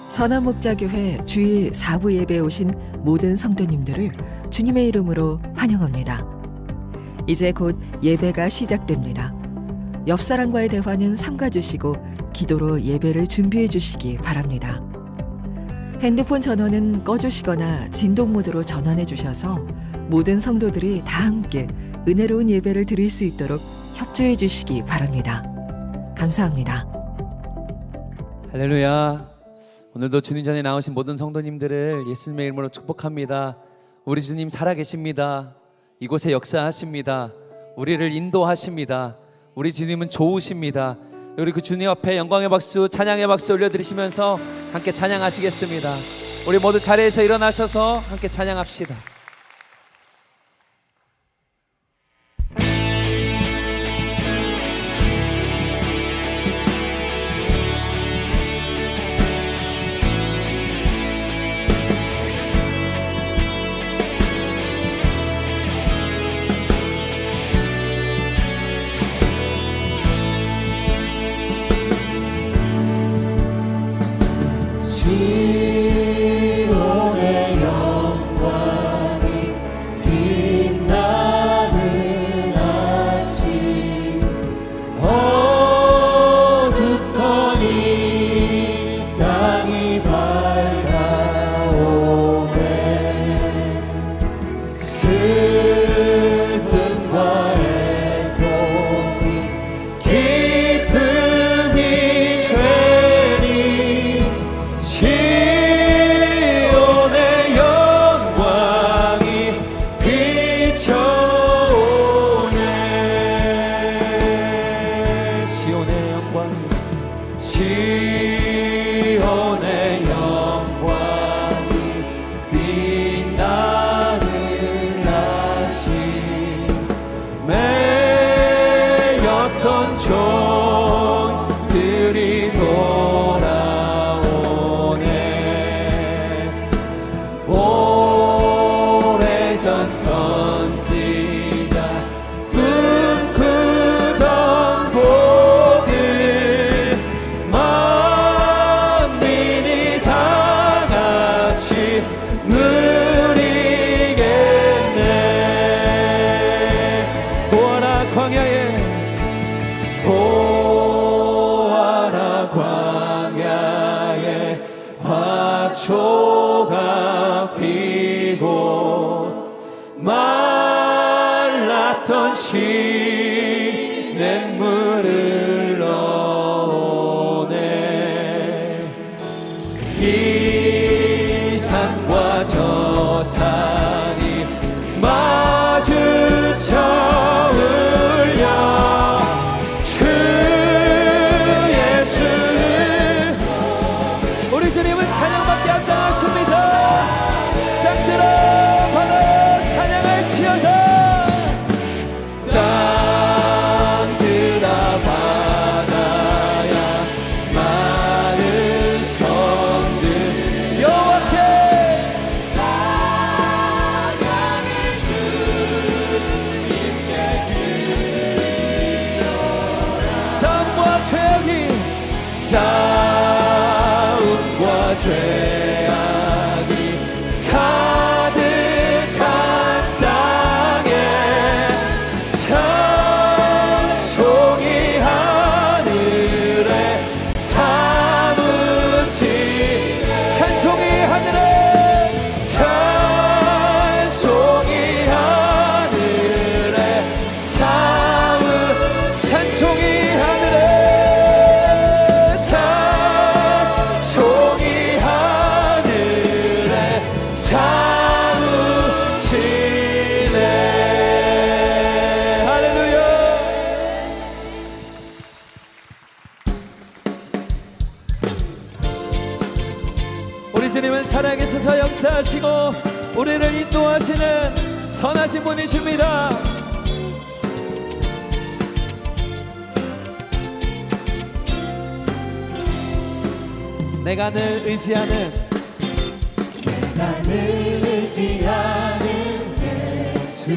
선한목자교회 주일 4부 예배에 오신 모든 성도님들을 주님의 이름으로 환영합니다. 이제 곧 예배가 시작됩니다. 옆 사람과의 대화는 삼가주시고 기도로 예배를 준비해 주시기 바랍니다. 핸드폰 전원은 꺼주시거나 진동 모드로 전환해 주셔서 모든 성도들이 다 함께 은혜로운 예배를 드릴 수 있도록 협조해 주시기 바랍니다. 감사합니다. 할렐루야. 오늘도 주님 전에 나오신 모든 성도님들을 예수님의 이름으로 축복합니다. 우리 주님 살아계십니다. 이곳에 역사하십니다. 우리를 인도하십니다. 우리 주님은 좋으십니다. 우리 그 주님 앞에 영광의 박수, 찬양의 박수 올려드리시면서 함께 찬양하시겠습니다. 우리 모두 자리에서 일어나셔서 함께 찬양합시다. 시온의 영광이 빛나는 아침, 어둡던 이 땅이 밝아오네. 슬픔과 애통이 기쁨이 되니 시온의 영광이 비춰오네. 시온의 영광이, 시온의 영광이 빛나는 아침, 매였던 종들이 돌아오네. 오래전 선지자 꿈꾸던 복을 만민이 다 같이 누리겠네. 보아라 광야에, 보아라 광야에 화초가 피고 말랐던 시냇물을 넣어오네. 이 산과 저 산이 마주쳐 울려 주 예수를, 우리 주님은 찬양받게 합당하십니다. 땅들아 바라 찬양할지어다. 땅들아 바다야 많은 성들 여호와께 찬양을 주님께 드리라. 싸움과 죄악이, 싸움과 죄악이 가득한 땅에 찬송이 하늘에 사무치, 찬송이 하늘에, 찬송이 하늘에 사무, 찬송이 하늘에, 찬송이 하늘에 사무치네. 할렐루야. 우리 주님은 살아계셔서 역사하시고 우리를 인도하시는 선하신 분이십니다. 내가 늘 의지하는, 내가 늘 의지하는 예수,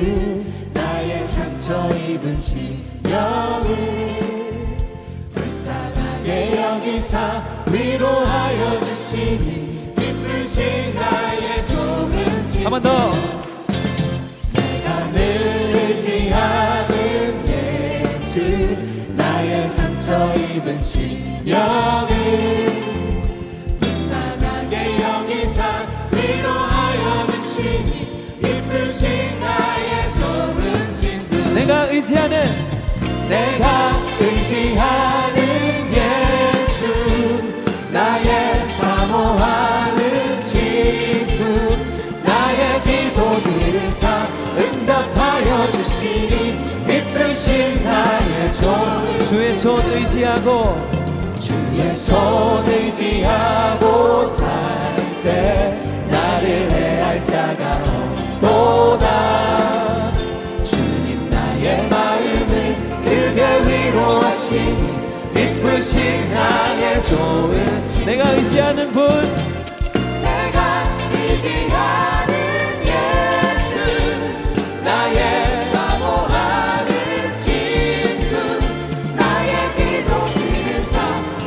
나의 상처 입은 심령을 불쌍하게 여기사 위 위로하여 주시니 기쁘신 나의 좋은 친구 한 번 더. 내가 늘 의지하는 예수 나의 상처 입은 신령을 불쌍하게 여기사 위로하여 주시니 기쁘신 나의 좋은 친구 내가 의지하는 예수 나의 사모하는 친구 나의 기도들을 응답하여 주시니 기쁘신 나의 좋은 주의 손 의지하고 주의 손 의지하고 살 때 나를 해할 자가 없도다 주님 나의 마음을 크게 위로하시니 기쁘신 나의 좋은 친구 내가 의지하는 분 내가 의지하는 예수 나의 사모하는 친구 나의 기도들을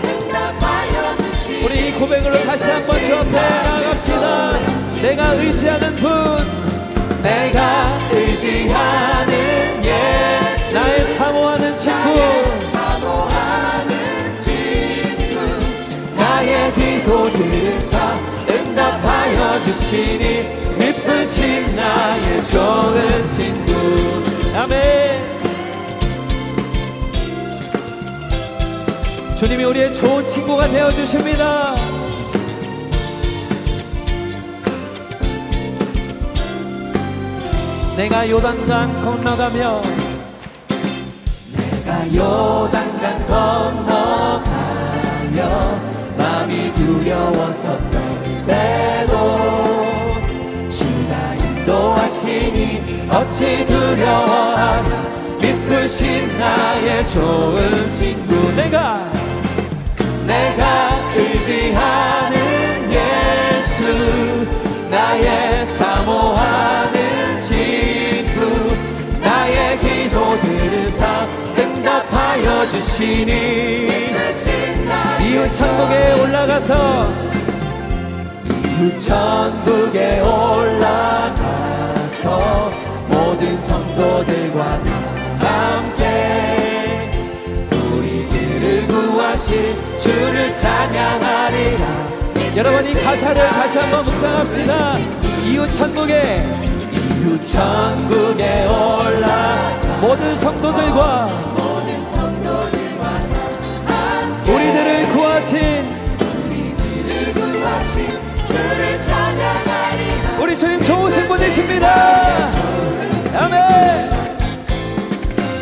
응답하여 주시니 우리 이 고백으로 다시 한번 주 앞에 나갑시다. 내가 의지하는 분 내가 의지하는 예수 나의 사모하는 친구 사모하는 친구 나의 기도들을 응답하여 주시니 기쁘신 나의 좋은 친구 아멘. 주님이 우리의 좋은 친구가 되어주십니다. 내가 요단강 건너가며 내가 요단강 건너가며 마음이 두려워서 떨 때도 주가 인도하시니 어찌 두려워하랴 기쁘신 나의 좋은 친구 내가 의지하는 예수 나의 사모하는 친구 나의 기도들을 응답하여 주시니 이웃 천국에 올라가서 이웃 천국에 올라가서 모든 성도들과 다 함께 우리들을 구하신 주를 찬양하리라 여러분 이 가사를 다시 한번 묵상합시다. 이웃 천국에 올라가 모든 성도들과 우리들을 구하신 주를 찬양하리라 우리 주님 좋으신 분이십니다. 아멘.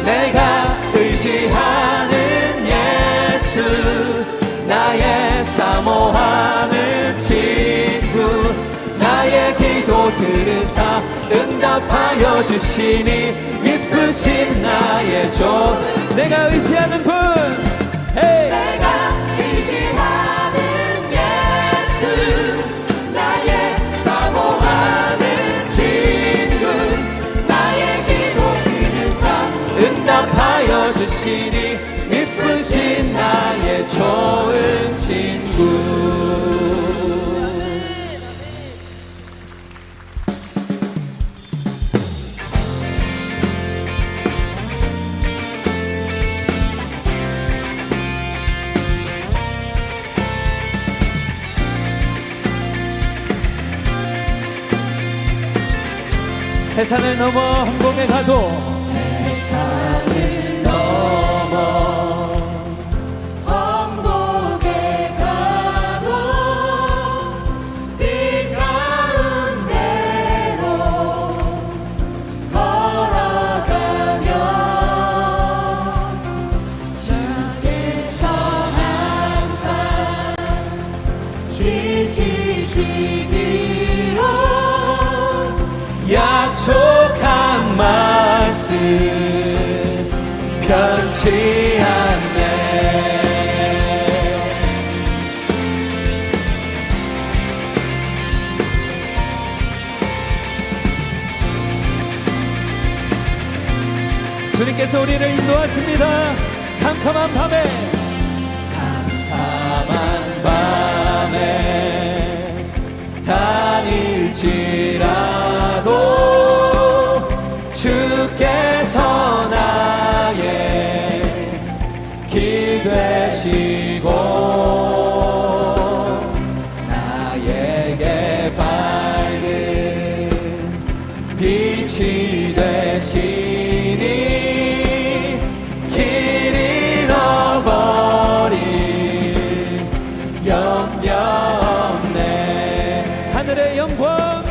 내가 의지하는 예수 나의 사모하는 친구 나의 기도들을 응답하여 주시니 기쁘신 나의 내가 의지하는 분 hey. 내가 의지하는 예수 나의 사모하는 친구 나의 기도들을 응답하여 주시니 기쁘신 나의 좋은 친구 해산을 넘어 항공에 가도 세상을 넘어 험곡에 가도 빛 가운데로 걸어가며 주께서 항상 지키시기로 약속한 말씀 변치 않네 주님께서 우리를 인도하십니다. 캄캄한 밤에 캄캄한 밤에 다닐지라도 주께서 나의 길 되시고 나에게 밝은 빛이 되시니 길 잃어버릴 염려 없네. 하늘의 영광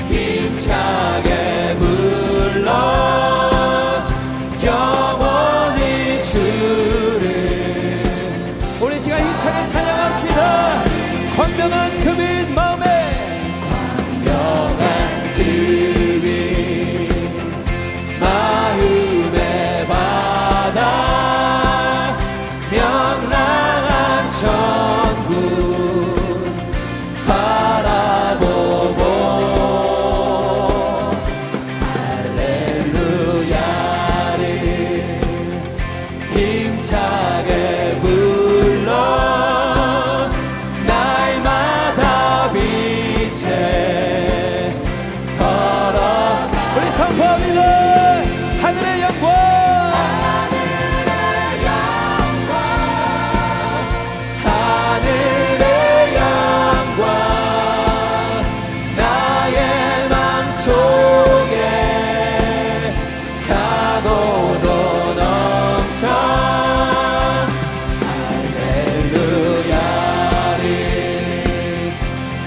힘차게 불러 영원히 주를. 우리 시간 힘차게 찬양합시다. 광명한 금인 마음에 광명한 금인 마음에 받아 명랑한 천국 바라보고 힘차게 불러 날마다 빛에 걸어. 우리 선포합니다. 하늘의 영광 하늘의 영광 나의 맘속에 차고도 넘쳐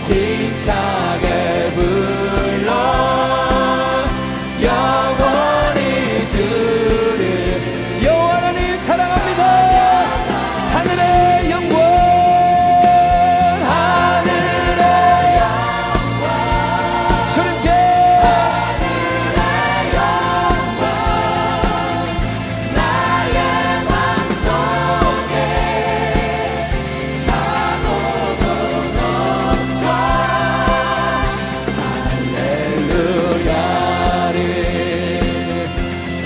힘차게 불러 영원히 주를. 여호와 하나님 사랑합니다. 하늘의 영광 하늘의 영광 주님께 하늘의 영광 나의 맘속에 차고도 넘쳐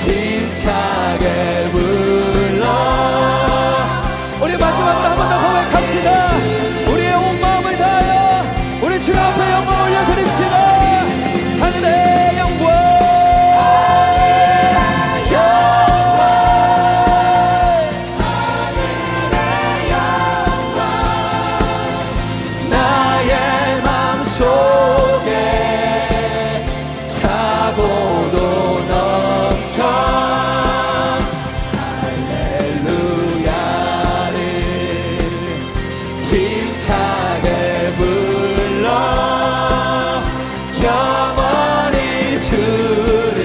힘차게 불러. 우리 마지막으로 한 번 더 고백합시다. 우리의 온 마음을 다하여 우리 주님 앞에 영광 올려드립시다. 하늘의 영광 나의 맘속에 차고도 넘쳐 할렐루야를 힘차게 불러 영원히 주를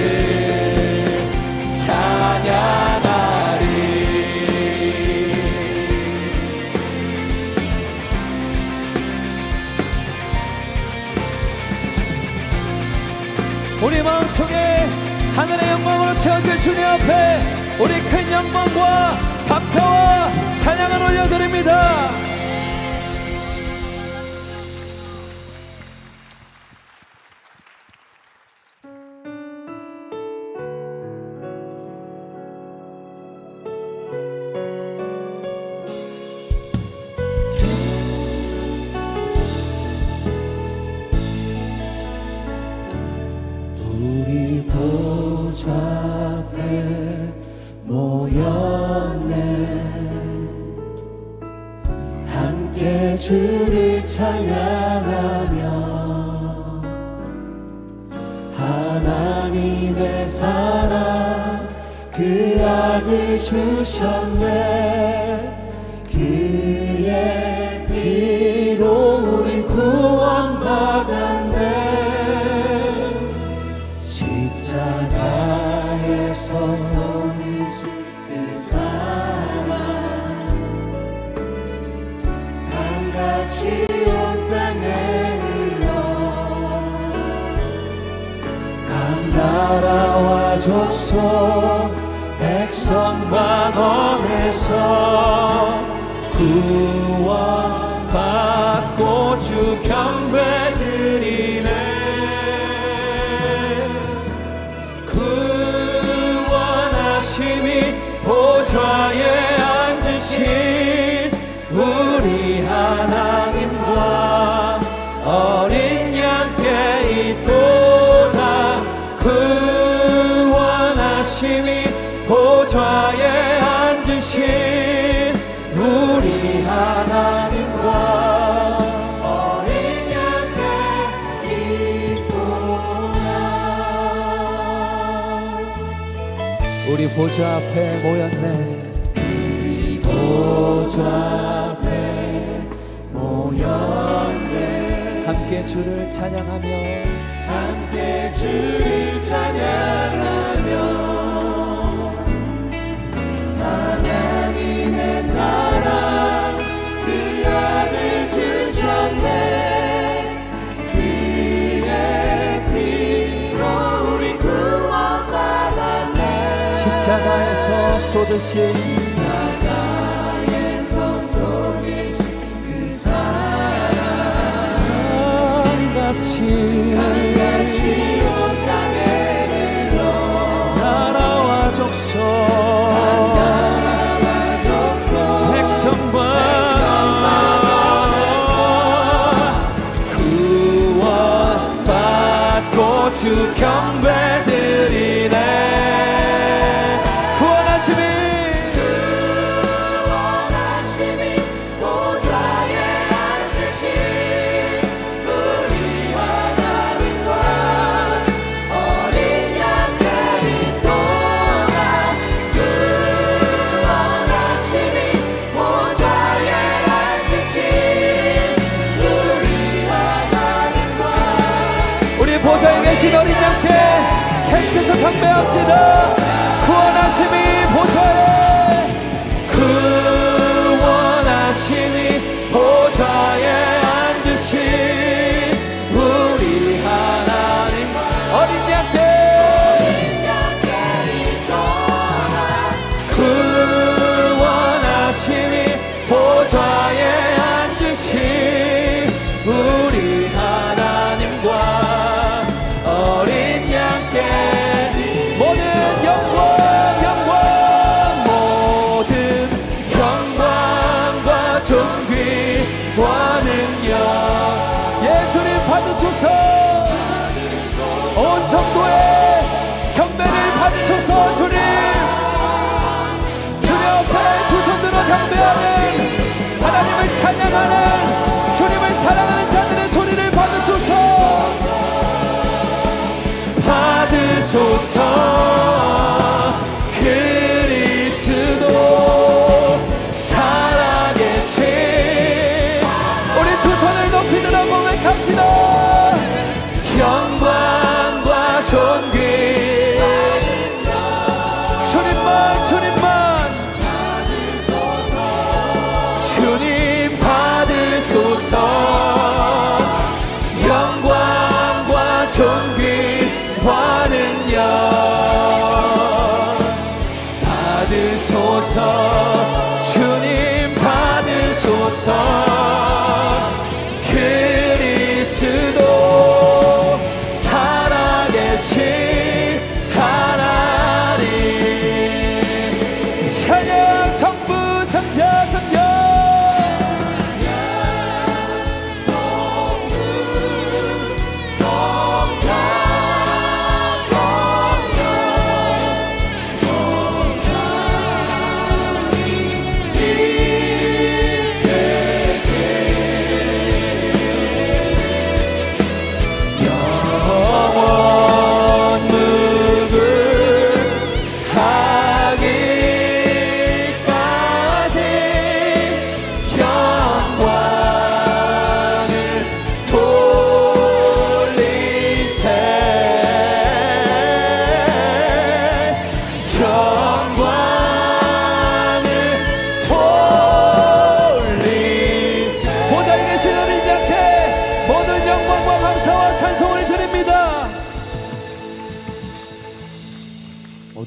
찬양하리. 우리 마음속에 하늘의 영광으로 채워질 주님 앞에 우리 큰 영광과 감사와 찬양을 올려드립니다. 우리 보좌 앞에 모였네. 함께 주를 찬양하며 하나님의 사랑 그 아들 주셨네. 그의 피로 우린 구원받았네. 십자가에서 그 사랑 강같이 온 땅에 흘러 각 나라와 족속 백성만 원해서 구원받고 주 경배 드리네. 구원하심이 보좌에 앉으신 우리 하나님과 어린 양께 있도다. 구원하심이 보좌에 앉으신 우리 하나님과 어린 양께 있도다. 우리 보좌 앞에 모였네. 우리 보좌 앞에 모였네. 함께 주를 찬양하며 함께 주를 찬양하며 하나님의 사랑 그 아들 주셨네. 그의 피로 우리 구원받았네. 십자가에서 쏟으신 그 사랑 같이 온 땅에 흘러 나라와 족속 백성과 구원받고 주 경배 드리네. 구원하심이 보좌에 앉으신 우리 하나님과 어린 양께 있도다. 구원하심이 보좌에 앉으신 우리 하나님과 우리 보좌에 계신 어린 양께 계속해서 경배합시다. 구원하심이 보좌에 구원하심이 보좌에 앉으신 우리 하나님 어린 양께 있도다. 구원하심이 보좌에 앉으신 우리 하나님과 어린 양께 모든 영광 모든 영광과 존귀와 능력 예 주님 받으소서. 온 성도의 경배를 받으소서. 주님 주님 앞에 두 손 들어 경배하는 하나님을 찬양하는 주님을 사랑하는 자들의 소리를 받으소서. 받으소서. 그리스도 살아계신 우리 두 손을 높이 들어 고백합시다. 영광과 존귀 주님만 주님 받으소서. 영광과 존귀와 능력 받으소서. 주님 받으소서. 그리스도 살아계신 하나님 찬양 성부 성자 성령 성부 성자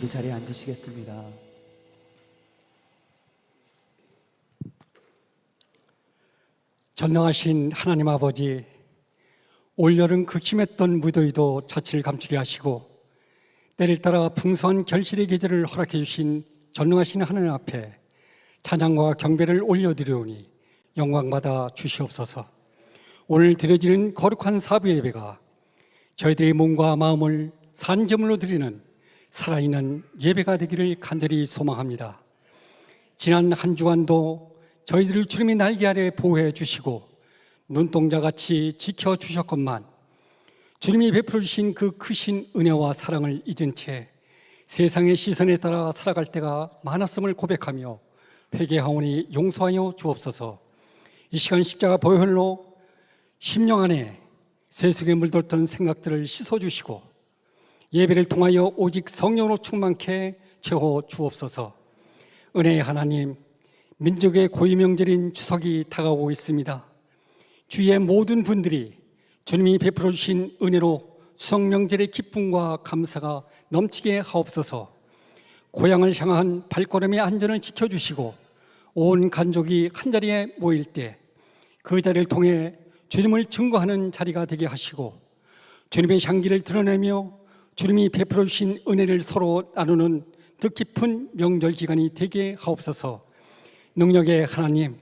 모두 자리에 앉으시겠습니다. 전능하신 하나님 아버지, 올여름 극심했던 무더위도 자취를 감추게 하시고 때를 따라 풍성한 결실의 계절을 허락해 주신 전능하신 하나님 앞에 찬양과 경배를 올려드리오니 영광받아 주시옵소서. 오늘 드려지는 거룩한 사부 예배가 저희들의 몸과 마음을 산제물로 드리는 살아있는 예배가 되기를 간절히 소망합니다. 지난 한 주간도 저희들을 주님의 날개 아래 보호해 주시고 눈동자같이 지켜주셨건만 주님이 베풀어 주신 그 크신 은혜와 사랑을 잊은 채 세상의 시선에 따라 살아갈 때가 많았음을 고백하며 회개하오니 용서하여 주옵소서. 이 시간 십자가 보혈로 심령 안에 세속에 물들었던 생각들을 씻어주시고 예배를 통하여 오직 성령으로 충만케 채워 주옵소서. 은혜의 하나님, 민족의 고유명절인 추석이 다가오고 있습니다. 주위의 모든 분들이 주님이 베풀어 주신 은혜로 추석 명절의 기쁨과 감사가 넘치게 하옵소서. 고향을 향한 발걸음의 안전을 지켜주시고 온 가족이 한자리에 모일 때 그 자리를 통해 주님을 증거하는 자리가 되게 하시고 주님의 향기를 드러내며 주님이 베풀어 주신 은혜를 서로 나누는 뜻깊은 명절 기간이 되게 하옵소서. 능력의 하나님,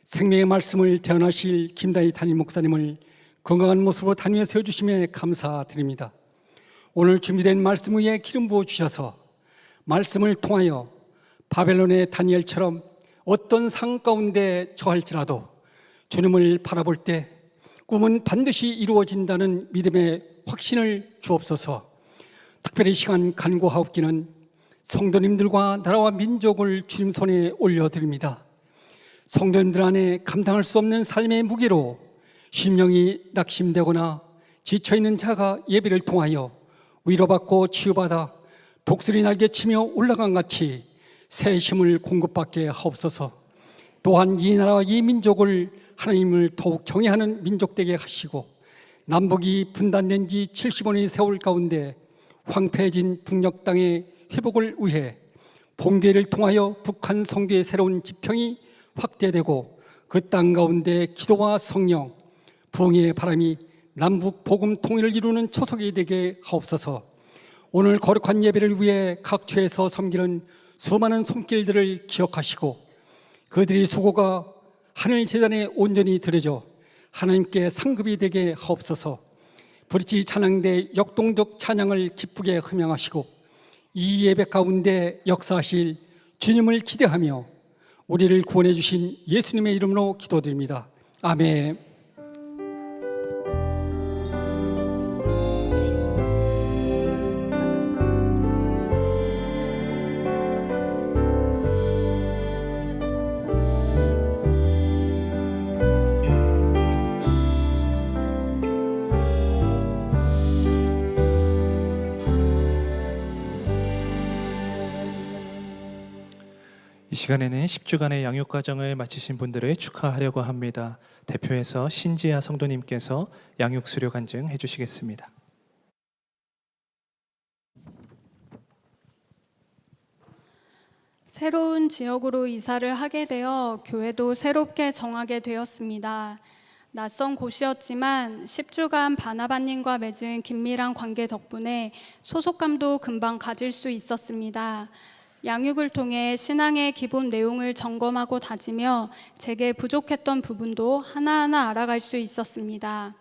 생명의 말씀을 대언하실 김다희 담임 목사님을 건강한 모습으로 단위에 세워주심에 감사드립니다. 오늘 준비된 말씀 위에 기름 부어 주셔서 말씀을 통하여 바벨론의 다니엘처럼 어떤 상 가운데 처할지라도 주님을 바라볼 때 꿈은 반드시 이루어진다는 믿음의 확신을 주옵소서. 특별히 이 시간 간구하옵기는 성도님들과 나라와 민족을 주님 손에 올려드립니다. 성도님들 안에 감당할 수 없는 삶의 무게로 심령이 낙심되거나 지쳐있는 자가 예배를 통하여 위로받고 치유받아 독수리 날개치며 올라간 같이 새 힘을 공급받게 하옵소서. 또한 이 나라와 이 민족을 하나님을 더욱 경외하는 민족 되게 하시고 남북이 분단된 지 70원의 세월 가운데 황폐해진 북녘 땅의 회복을 위해 봉계를 통하여 북한 선교의 새로운 지평이 확대되고 그 땅 가운데 기도와 성령, 부흥의 바람이 남북 복음 통일을 이루는 초석이 되게 하옵소서. 오늘 거룩한 예배를 위해 각처에서 섬기는 수많은 손길들을 기억하시고 그들의 수고가 하늘 제단에 온전히 드려져 하나님께 상급이 되게 하옵소서. 브릿지 찬양대 역동적 찬양을 기쁘게 흠양하시고 이 예배 가운데 역사하실 주님을 기대하며 우리를 구원해 주신 예수님의 이름으로 기도드립니다. 아멘. 이 시간에는 10주간의 양육 과정을 마치신 분들을 축하하려고 합니다. 대표해서 신지아 성도님께서 양육 수료 간증해 주시겠습니다. 새로운 지역으로 이사를 하게 되어 교회도 새롭게 정하게 되었습니다. 낯선 곳이었지만 10주간 바나바님과 맺은 긴밀한 관계 덕분에 소속감도 금방 가질 수 있었습니다. 양육을 통해 신앙의 기본 내용을 점검하고 다지며 제게 부족했던 부분도 하나하나 알아갈 수 있었습니다.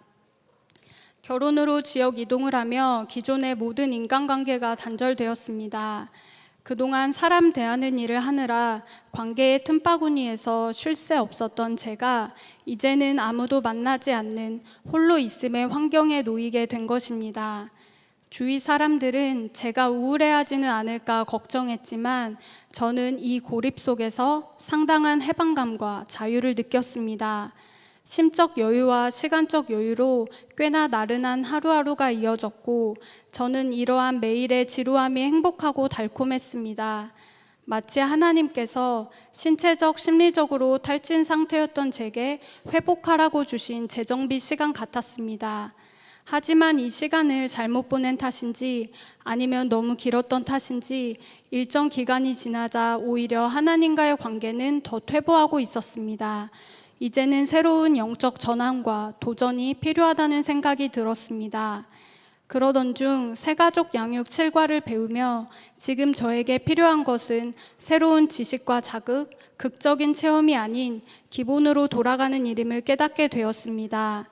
결혼으로 지역 이동을 하며 기존의 모든 인간관계가 단절되었습니다. 그동안 사람 대하는 일을 하느라 관계의 틈바구니에서 쉴 새 없었던 제가 이제는 아무도 만나지 않는 홀로 있음의 환경에 놓이게 된 것입니다. 주위 사람들은 제가 우울해하지는 않을까 걱정했지만 저는 이 고립 속에서 상당한 해방감과 자유를 느꼈습니다. 심적 여유와 시간적 여유로 꽤나 나른한 하루하루가 이어졌고 저는 이러한 매일의 지루함이 행복하고 달콤했습니다. 마치 하나님께서 신체적, 심리적으로 탈진 상태였던 제게 회복하라고 주신 재정비 시간 같았습니다. 하지만 이 시간을 잘못 보낸 탓인지 아니면 너무 길었던 탓인지 일정 기간이 지나자 오히려 하나님과의 관계는 더 퇴보하고 있었습니다. 이제는 새로운 영적 전환과 도전이 필요하다는 생각이 들었습니다. 그러던 중 새가족 양육 7과를 배우며 지금 저에게 필요한 것은 새로운 지식과 자극, 극적인 체험이 아닌 기본으로 돌아가는 일임을 깨닫게 되었습니다.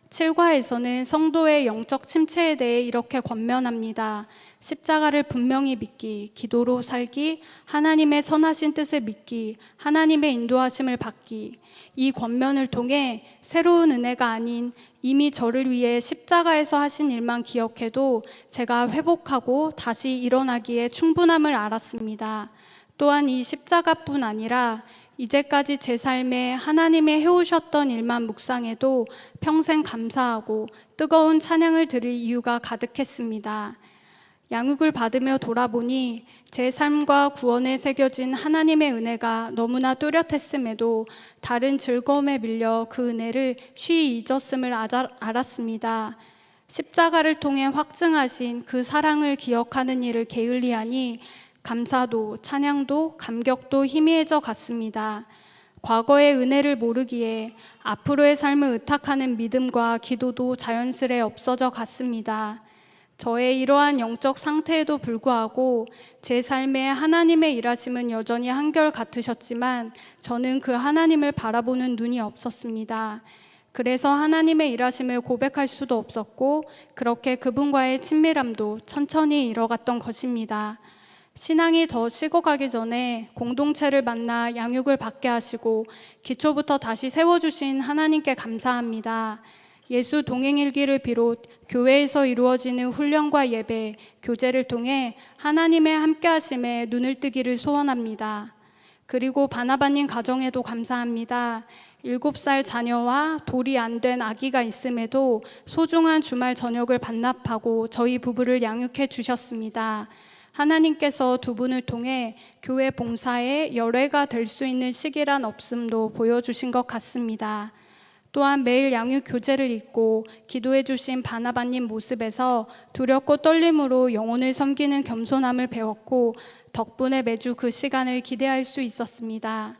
7과에서는 성도의 영적 침체에 대해 이렇게 권면합니다. 십자가를 분명히 믿기, 기도로 살기, 하나님의 선하신 뜻을 믿기, 하나님의 인도하심을 받기. 이 권면을 통해 새로운 은혜가 아닌 이미 저를 위해 십자가에서 하신 일만 기억해도 제가 회복하고 다시 일어나기에 충분함을 알았습니다. 또한 이 십자가뿐 아니라 이제까지 제 삶에 하나님이 해오셨던 일만 묵상해도 평생 감사하고 뜨거운 찬양을 드릴 이유가 가득했습니다. 양육을 받으며 돌아보니 제 삶과 구원에 새겨진 하나님의 은혜가 너무나 뚜렷했음에도 다른 즐거움에 밀려 그 은혜를 쉬이 잊었음을 알았습니다. 십자가를 통해 확증하신 그 사랑을 기억하는 일을 게을리하니 감사도 찬양도 감격도 희미해져 갔습니다. 과거의 은혜를 모르기에 앞으로의 삶을 의탁하는 믿음과 기도도 자연스레 없어져 갔습니다. 저의 이러한 영적 상태에도 불구하고 제 삶에 하나님의 일하심은 여전히 한결 같으셨지만 저는 그 하나님을 바라보는 눈이 없었습니다. 그래서 하나님의 일하심을 고백할 수도 없었고 그렇게 그분과의 친밀함도 천천히 잃어갔던 것입니다. 신앙이 더 식어가기 전에 공동체를 만나 양육을 받게 하시고 기초부터 다시 세워주신 하나님께 감사합니다. 예수 동행일기를 비롯 교회에서 이루어지는 훈련과 예배, 교제를 통해 하나님의 함께하심에 눈을 뜨기를 소원합니다. 그리고 바나바님 가정에도 감사합니다. 7살 자녀와 돌이 안 된 아기가 있음에도 소중한 주말 저녁을 반납하고 저희 부부를 양육해 주셨습니다. 하나님께서 두 분을 통해 교회 봉사에 열애가 될 수 있는 시기란 없음도 보여주신 것 같습니다. 또한 매일 양육 교재를 읽고 기도해 주신 바나바님 모습에서 두렵고 떨림으로 영혼을 섬기는 겸손함을 배웠고 덕분에 매주 그 시간을 기대할 수 있었습니다.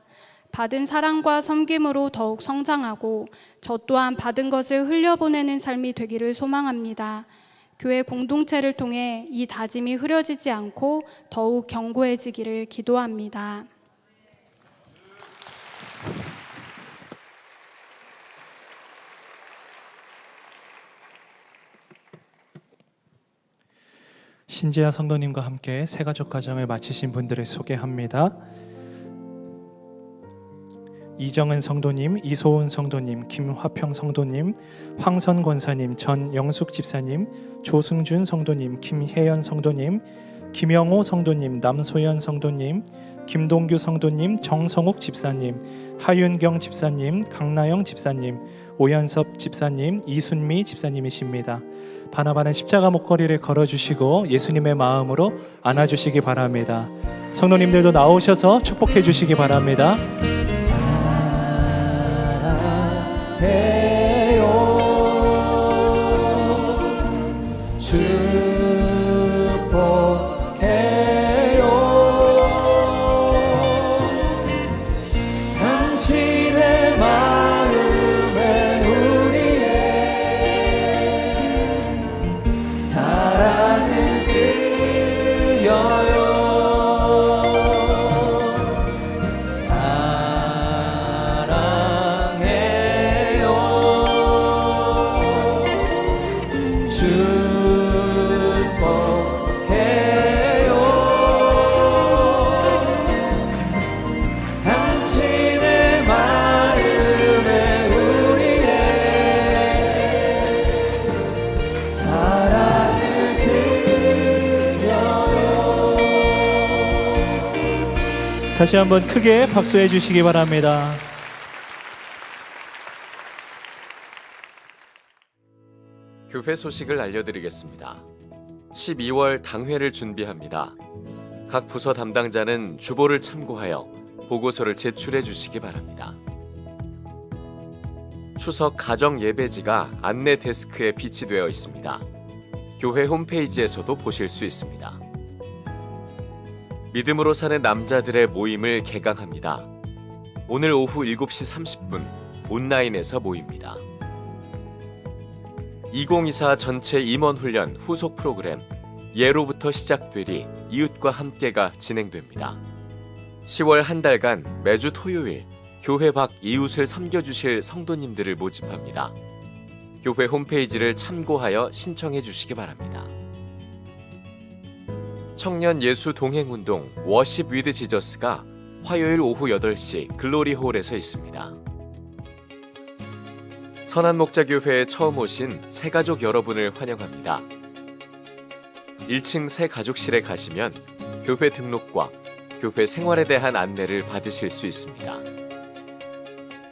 받은 사랑과 섬김으로 더욱 성장하고 저 또한 받은 것을 흘려보내는 삶이 되기를 소망합니다. 교회 공동체를 통해 이 다짐이 흐려지지 않고 더욱 견고해지기를 기도합니다. 신지아 성도님과 함께 새가족 가정을 마치신 분들을 소개합니다. 이정은 성도님, 이소은 성도님, 김화평 성도님, 황선 권사님, 전영숙 집사님, 조승준 성도님, 김혜연 성도님, 김영호 성도님, 남소연 성도님, 김동규 성도님, 정성욱 집사님, 하윤경 집사님, 강나영 집사님, 오연섭 집사님, 이순미 집사님이십니다. 바나바는 십자가 목걸이를 걸어주시고 예수님의 마음으로 안아주시기 바랍니다. 성도님들도 나오셔서 축복해 주시기 바랍니다. 다시 한번 크게 박수해 주시기 바랍니다. 교회 소식을 알려드리겠습니다. 12월 당회를 준비합니다. 각 부서 담당자는 주보를 참고하여 보고서를 제출해 주시기 바랍니다. 추석 가정 예배지가 안내 데스크에 비치되어 있습니다. 교회 홈페이지에서도 보실 수 있습니다. 믿음으로 사는 남자들의 모임을 개강합니다. 오늘 오후 7시 30분 온라인에서 모입니다. 2024 전체 임원훈련 후속 프로그램 예로부터 시작되리 이웃과 함께가 진행됩니다. 10월 한 달간 매주 토요일 교회 밖 이웃을 섬겨주실 성도님들을 모집합니다. 교회 홈페이지를 참고하여 신청해 주시기 바랍니다. 청년 예수 동행운동 워십 위드 지저스가 화요일 오후 8시 글로리홀에서 있습니다. 선한목자교회에 처음 오신 새가족 여러분을 환영합니다. 1층 새가족실에 가시면 교회 등록과 교회 생활에 대한 안내를 받으실 수 있습니다.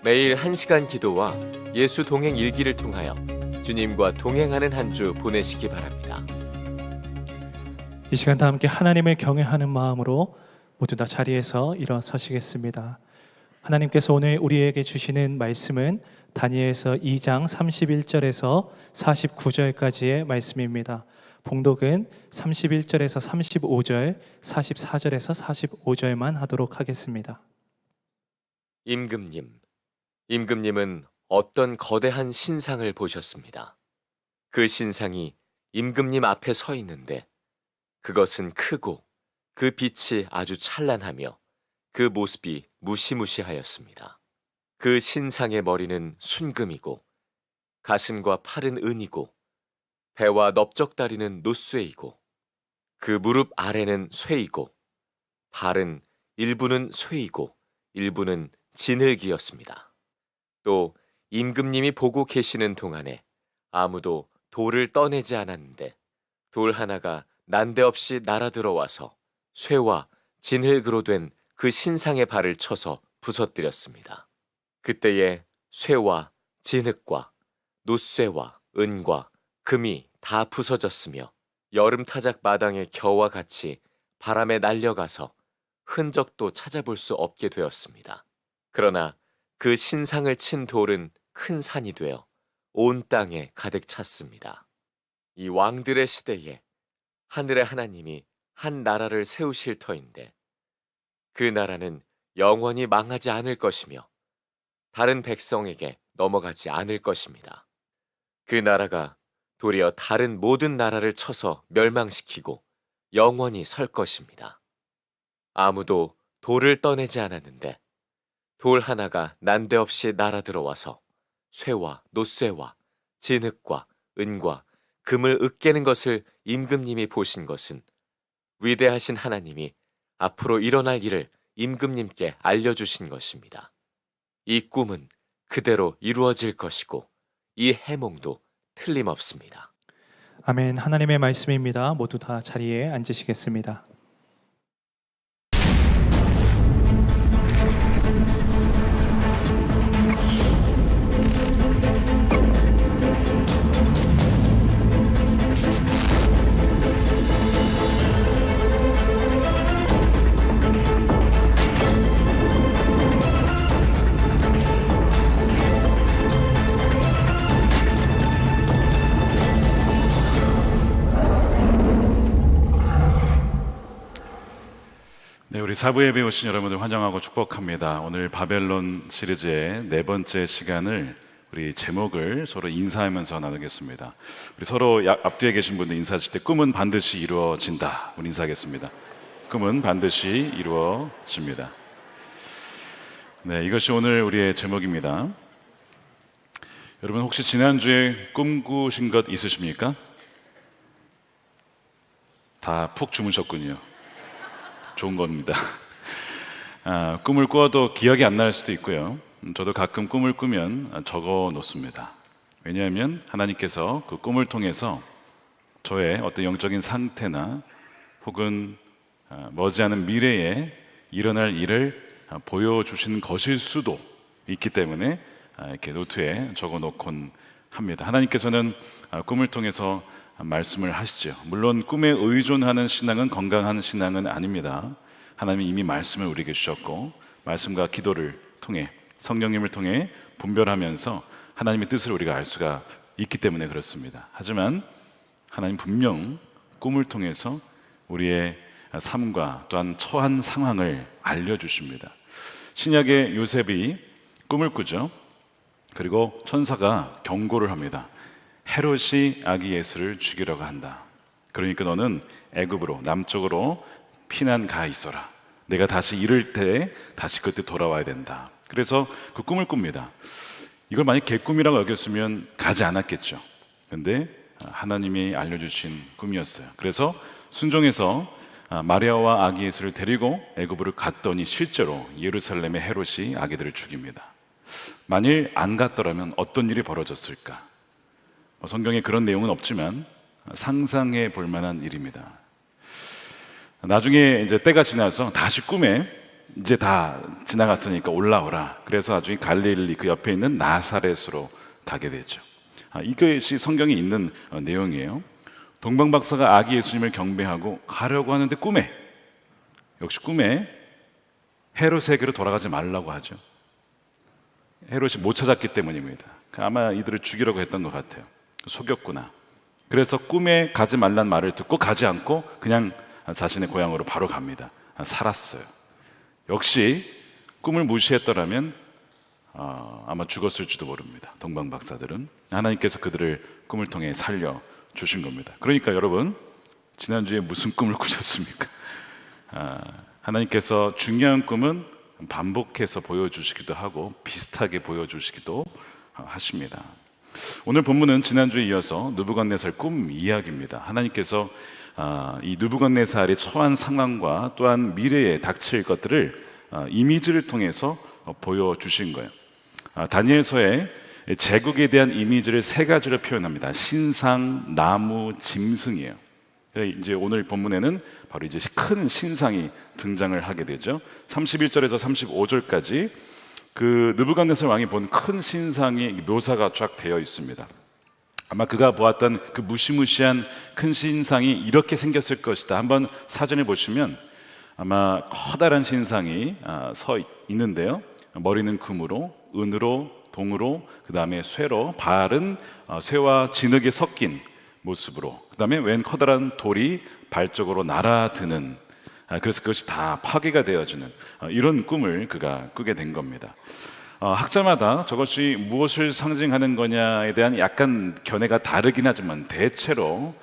매일 1시간 기도와 예수 동행 일기를 통하여 주님과 동행하는 한 주 보내시기 바랍니다. 이 시간 다 함께 하나님을 경외하는 마음으로 모두 다 자리에서 일어서시겠습니다. 하나님께서 오늘 우리에게 주시는 말씀은 다니엘서 2장 31절에서 49절까지의 말씀입니다. 봉독은 31절에서 35절, 44절에서 45절만 하도록 하겠습니다. 임금님은 어떤 거대한 신상을 보셨습니다. 그 신상이 임금님 앞에 서 있는데 그것은 크고 그 빛이 아주 찬란하며 그 모습이 무시무시하였습니다. 그 신상의 머리는 순금이고 가슴과 팔은 은이고 배와 넓적다리는 노쇠이고 그 무릎 아래는 쇠이고 발은 일부는 쇠이고 일부는 진흙이었습니다. 또 임금님이 보고 계시는 동안에 아무도 돌을 떠내지 않았는데 돌 하나가 난데없이 날아들어와서 쇠와 진흙으로 된 그 신상의 발을 쳐서 부서뜨렸습니다. 그때에 쇠와 진흙과 노쇠와 은과 금이 다 부서졌으며 여름 타작 마당의 겨와 같이 바람에 날려가서 흔적도 찾아볼 수 없게 되었습니다. 그러나 그 신상을 친 돌은 큰 산이 되어 온 땅에 가득 찼습니다. 이 왕들의 시대에 하늘의 하나님이 한 나라를 세우실 터인데 그 나라는 영원히 망하지 않을 것이며 다른 백성에게 넘어가지 않을 것입니다. 그 나라가 도리어 다른 모든 나라를 쳐서 멸망시키고 영원히 설 것입니다. 아무도 돌을 떠내지 않았는데 돌 하나가 난데없이 날아들어와서 쇠와 노쇠와 진흙과 은과 금을 으깨는 것을 임금님이 보신 것은 위대하신 하나님이 앞으로 일어날 일을 임금님께 알려주신 것입니다. 이 꿈은 그대로 이루어질 것이고 이 해몽도 틀림없습니다. 아멘. 하나님의 말씀입니다. 모두 다 자리에 앉으시겠습니다. 네, 우리 사부 예배 오신 여러분들 환영하고 축복합니다. 오늘 바벨론 시리즈의 4번째 시간을 우리 제목을 서로 인사하면서 나누겠습니다. 우리 서로 앞뒤에 계신 분들 인사하실 때 꿈은 반드시 이루어진다. 우리 인사하겠습니다. 꿈은 반드시 이루어집니다. 네, 이것이 오늘 우리의 제목입니다. 여러분 혹시 지난주에 꿈 꾸신 것 있으십니까? 다 푹 주무셨군요. 좋은 겁니다. 꿈을 꾸어도 기억이 안 날 수도 있고요. 저도 가끔 꿈을 꾸면 적어 놓습니다. 왜냐하면 하나님께서 그 꿈을 통해서 저의 어떤 영적인 상태나 혹은 머지않은 미래에 일어날 일을 보여주시는 것일 수도 있기 때문에 이렇게 노트에 적어 놓곤 합니다. 하나님께서는 꿈을 통해서 말씀을 하시죠. 물론 꿈에 의존하는 신앙은 건강한 신앙은 아닙니다. 하나님이 이미 말씀을 우리에게 주셨고 말씀과 기도를 통해 성령님을 통해 분별하면서 하나님의 뜻을 우리가 알 수가 있기 때문에 그렇습니다. 하지만 하나님 분명 꿈을 통해서 우리의 삶과 또한 처한 상황을 알려주십니다. 신약의 요셉이 꿈을 꾸죠. 그리고 천사가 경고를 합니다. 헤롯이 아기 예수를 죽이려고 한다. 그러니까 너는 애굽으로 남쪽으로 피난 가 있어라. 내가 다시 이를 때 다시 그때 돌아와야 된다. 그래서 그 꿈을 꿉니다. 이걸 만약 개꿈이라고 여겼으면 가지 않았겠죠. 근데 하나님이 알려주신 꿈이었어요. 그래서 순종해서 마리아와 아기 예수를 데리고 애굽으로 갔더니 실제로 예루살렘의 헤롯이 아기들을 죽입니다. 만일 안 갔더라면 어떤 일이 벌어졌을까? 성경에 그런 내용은 없지만 상상해 볼 만한 일입니다. 나중에 이제 때가 지나서 다시 꿈에 이제 다 지나갔으니까 올라오라. 그래서 나중에 갈릴리 그 옆에 있는 나사렛으로 가게 되죠. 이것이 성경에 있는 내용이에요. 동방 박사가 아기 예수님을 경배하고 가려고 하는데 꿈에, 역시 꿈에 헤롯에게로 돌아가지 말라고 하죠. 헤롯이 못 찾았기 때문입니다. 아마 이들을 죽이려고 했던 것 같아요. 속였구나. 그래서 꿈에 가지 말란 말을 듣고 가지 않고 그냥 자신의 고향으로 바로 갑니다. 살았어요. 역시 꿈을 무시했더라면 아마 죽었을지도 모릅니다. 동방 박사들은 하나님께서 그들을 꿈을 통해 살려 주신 겁니다. 그러니까 여러분, 지난주에 무슨 꿈을 꾸셨습니까? 하나님께서 중요한 꿈은 반복해서 보여주시기도 하고 비슷하게 보여주시기도 하십니다. 오늘 본문은 지난주에 이어서 느부갓네살 꿈 이야기입니다. 하나님께서 이 느부갓네살의 처한 상황과 또한 미래에 닥칠 것들을 이미지를 통해서 보여주신 거예요. 다니엘서에 제국에 대한 이미지를 세 가지로 표현합니다. 신상, 나무, 짐승이에요. 이제 오늘 본문에는 바로 이제 큰 신상이 등장을 하게 되죠. 31절에서 35절까지 그 느부갓네살 왕이 본 큰 신상이 묘사가 쫙 되어 있습니다. 아마 그가 보았던 그 무시무시한 큰 신상이 이렇게 생겼을 것이다. 한번 사진을 보시면 아마 커다란 신상이 서 있는데요. 머리는 금으로, 은으로, 동으로, 그 다음에 쇠로, 발은 쇠와 진흙이 섞인 모습으로, 그 다음에 웬 커다란 돌이 발 쪽으로 날아드는, 그래서 그것이 다 파괴가 되어지는 이런 꿈을 그가 꾸게 된 겁니다. 학자마다 저것이 무엇을 상징하는 거냐에 대한 약간 견해가 다르긴 하지만 대체로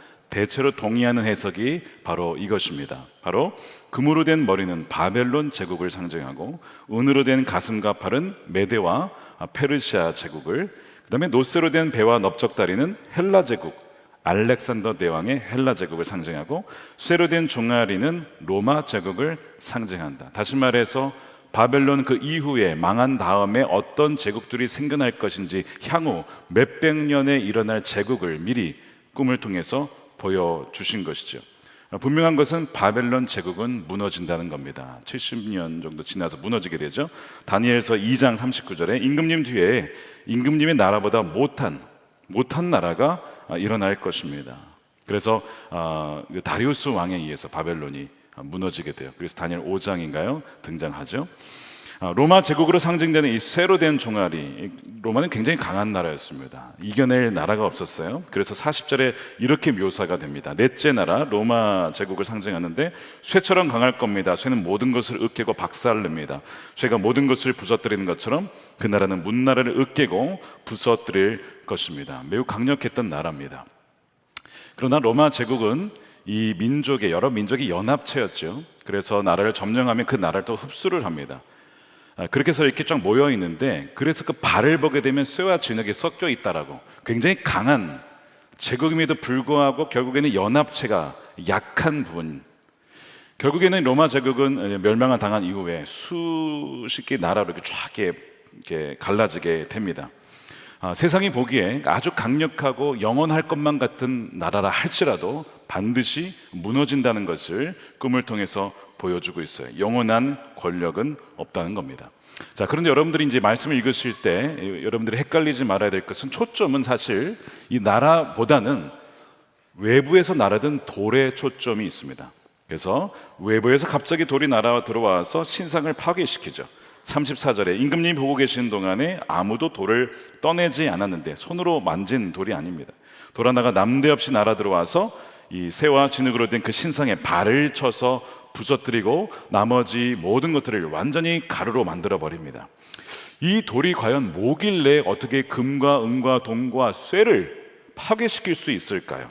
동의하는 해석이 바로 이것입니다. 바로 금으로 된 머리는 바벨론 제국을 상징하고, 은으로 된 가슴과 팔은 메대와 페르시아 제국을, 그 다음에 노쇠로 된 배와 넓적다리는 헬라 제국, 알렉산더 대왕의 헬라 제국을 상징하고, 쇠로 된 종아리는 로마 제국을 상징한다. 다시 말해서 바벨론 그 이후에 망한 다음에 어떤 제국들이 생겨날 것인지, 향후 몇백 년에 일어날 제국을 미리 꿈을 통해서 보여주신 것이죠. 분명한 것은 바벨론 제국은 무너진다는 겁니다. 70년 정도 지나서 무너지게 되죠. 다니엘서 2장 39절에 임금님 뒤에 임금님의 나라보다 못한 나라가 일어날 것입니다. 그래서 다리우스 왕에 의해서 바벨론이 무너지게 돼요. 그래서 다니엘 5장인가요? 등장하죠. 로마 제국으로 상징되는 이 쇠로 된 종아리, 로마는 굉장히 강한 나라였습니다. 이겨낼 나라가 없었어요. 그래서 40절에 이렇게 묘사가 됩니다. 넷째 나라 로마 제국을 상징하는데, 쇠처럼 강할 겁니다. 쇠는 모든 것을 으깨고 박살냅니다. 쇠가 모든 것을 부서뜨리는 것처럼 그 나라는 문나라를 으깨고 부서뜨릴 것입니다. 매우 강력했던 나라입니다. 그러나 로마 제국은 이 민족의 여러 민족이 연합체였죠. 그래서 나라를 점령하면 그 나라를 또 흡수를 합니다. 그렇게 해서 이렇게 쫙 모여 있는데, 그래서 그 발을 보게 되면 쇠와 진흙이 섞여 있다라고, 굉장히 강한 제국임에도 불구하고 결국에는 연합체가 약한 부분, 결국에는 로마 제국은 멸망을 당한 이후에 수십 개 나라로 이렇게 쫙 이렇게 갈라지게 됩니다. 세상이 보기에 아주 강력하고 영원할 것만 같은 나라라 할지라도 반드시 무너진다는 것을 꿈을 통해서 보여주고 있어요. 영원한 권력은 없다는 겁니다. 자, 그런데 여러분들이 이제 말씀을 읽으실 때 여러분들이 헷갈리지 말아야 될 것은, 초점은 사실 이 나라보다는 외부에서 날아든 돌에 초점이 있습니다. 그래서 외부에서 갑자기 돌이 날아 들어와서 신상을 파괴시키죠. 34절에 임금님이 보고 계시는 동안에 아무도 돌을 떠내지 않았는데 손으로 만진 돌이 아닙니다. 돌 하나가 남대없이 날아 들어와서 이 새와 진흙으로 된 그 신상에 발을 쳐서 부서뜨리고 나머지 모든 것들을 완전히 가루로 만들어 버립니다. 이 돌이 과연 뭐길래 어떻게 금과 은과 동과 쇠를 파괴시킬 수 있을까요?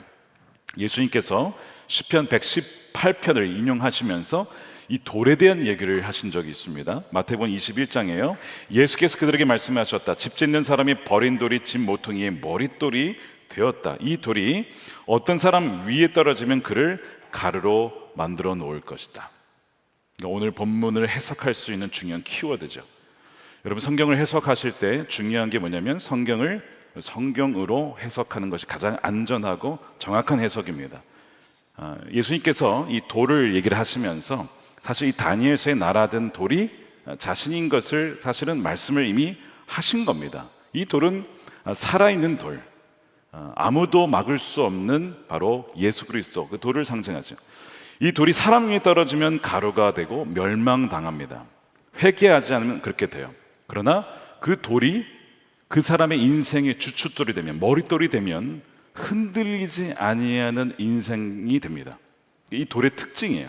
예수님께서 시편 118편을 인용하시면서 이 돌에 대한 얘기를 하신 적이 있습니다. 마태복음 21장에요. 예수께서 그들에게 말씀하셨다. 집 짓는 사람이 버린 돌이 집 모퉁이의 머릿돌이 되었다. 이 돌이 어떤 사람 위에 떨어지면 그를 가루로 만들어 놓을 것이다. 그러니까 오늘 본문을 해석할 수 있는 중요한 키워드죠. 여러분, 성경을 해석하실 때 중요한 게 뭐냐면 성경을 성경으로 해석하는 것이 가장 안전하고 정확한 해석입니다. 예수님께서 이 돌을 얘기를 하시면서 사실 이 다니엘서에 날아든 돌이 자신인 것을 사실은 말씀을 이미 하신 겁니다. 이 돌은 살아있는 돌, 아무도 막을 수 없는 바로 예수 그리스도, 그 돌을 상징하죠. 이 돌이 사람 위에 떨어지면 가루가 되고 멸망당합니다. 회개하지 않으면 그렇게 돼요. 그러나 그 돌이 그 사람의 인생의 주춧돌이 되면, 머릿돌이 되면 흔들리지 아니하는 인생이 됩니다. 이 돌의 특징이에요.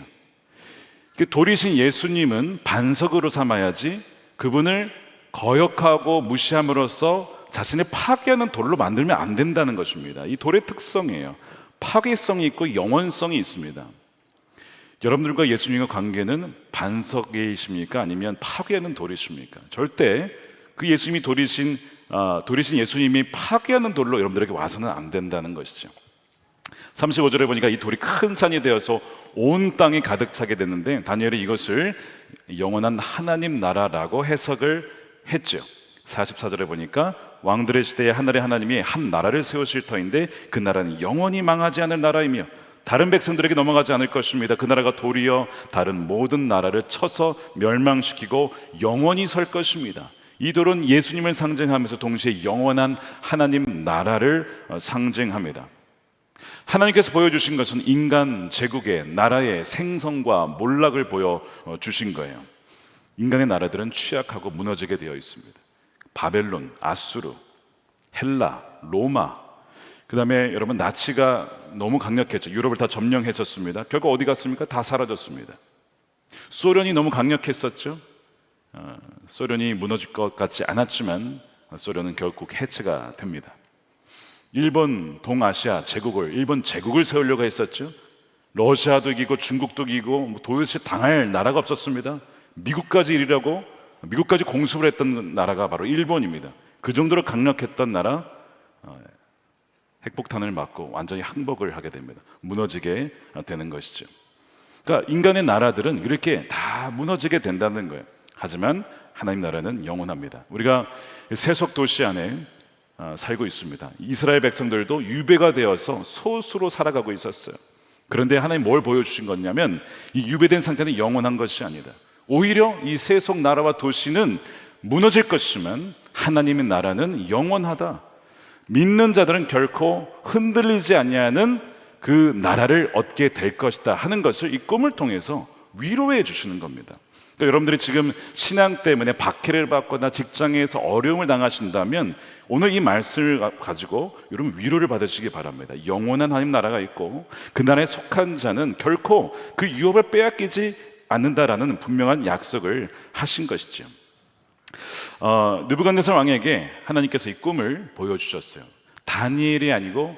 돌이신 예수님은 반석으로 삼아야지 그분을 거역하고 무시함으로써 자신을 파괴하는 돌로 만들면 안 된다는 것입니다. 이 돌의 특성이에요. 파괴성이 있고 영원성이 있습니다. 여러분들과 예수님과 관계는 반석이십니까? 아니면 파괴하는 돌이십니까? 절대 그 예수님이 돌이신 예수님이 파괴하는 돌로 여러분들에게 와서는 안 된다는 것이죠. 35절에 보니까 이 돌이 큰 산이 되어서 온 땅이 가득 차게 됐는데 다니엘이 이것을 영원한 하나님 나라라고 해석을 했죠. 44절에 보니까 왕들의 시대에 하늘의 하나님이 한 나라를 세우실 터인데 그 나라는 영원히 망하지 않을 나라이며 다른 백성들에게 넘어가지 않을 것입니다. 그 나라가 도리어 다른 모든 나라를 쳐서 멸망시키고 영원히 설 것입니다. 이 돌은 예수님을 상징하면서 동시에 영원한 하나님 나라를 상징합니다. 하나님께서 보여주신 것은 인간 제국의 나라의 생성과 몰락을 보여주신 거예요. 인간의 나라들은 취약하고 무너지게 되어 있습니다. 바벨론, 아수르, 헬라, 로마, 그 다음에 여러분 나치가 너무 강력했죠. 유럽을 다 점령했었습니다. 결국 어디 갔습니까? 다 사라졌습니다. 소련이 너무 강력했었죠. 소련이 무너질 것 같지 않았지만 소련은 결국 해체가 됩니다. 일본 동아시아 제국을, 일본 제국을 세우려고 했었죠. 러시아도 이기고 중국도 이기고 도대체 당할 나라가 없었습니다. 미국까지 이르려고 미국까지 공습을 했던 나라가 바로 일본입니다. 그 정도로 강력했던 나라, 핵폭탄을 맞고 완전히 항복을 하게 됩니다. 무너지게 되는 것이죠. 그러니까 인간의 나라들은 이렇게 다 무너지게 된다는 거예요. 하지만 하나님 나라는 영원합니다. 우리가 세속 도시 안에 살고 있습니다. 이스라엘 백성들도 유배가 되어서 소수로 살아가고 있었어요. 그런데 하나님 뭘 보여주신 거냐면 이 유배된 상태는 영원한 것이 아니다. 오히려 이 세속 나라와 도시는 무너질 것이지만 하나님의 나라는 영원하다. 믿는 자들은 결코 흔들리지 아니하는 그 나라를 얻게 될 것이다 하는 것을 이 꿈을 통해서 위로해 주시는 겁니다. 그러니까 여러분들이 지금 신앙 때문에 박해를 받거나 직장에서 어려움을 당하신다면 오늘 이 말씀을 가지고 여러분 위로를 받으시기 바랍니다. 영원한 하나님 나라가 있고 그 나라에 속한 자는 결코 그 유업을 빼앗기지 않는다라는 분명한 약속을 하신 것이죠. 느부갓네살 왕에게 하나님께서 이 꿈을 보여주셨어요. 다니엘이 아니고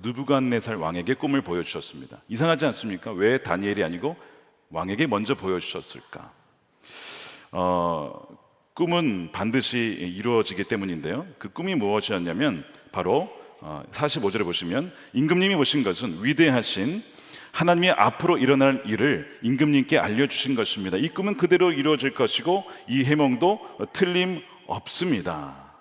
느부갓네살 왕에게 꿈을 보여주셨습니다. 이상하지 않습니까? 왜 다니엘이 아니고 왕에게 먼저 보여주셨을까? 꿈은 반드시 이루어지기 때문인데요. 그 꿈이 무엇이었냐면 바로 45절에 보시면 임금님이 보신 것은 위대하신 하나님이 앞으로 일어날 일을 임금님께 알려주신 것입니다. 이 꿈은 그대로 이루어질 것이고 이 해몽도 틀림없습니다.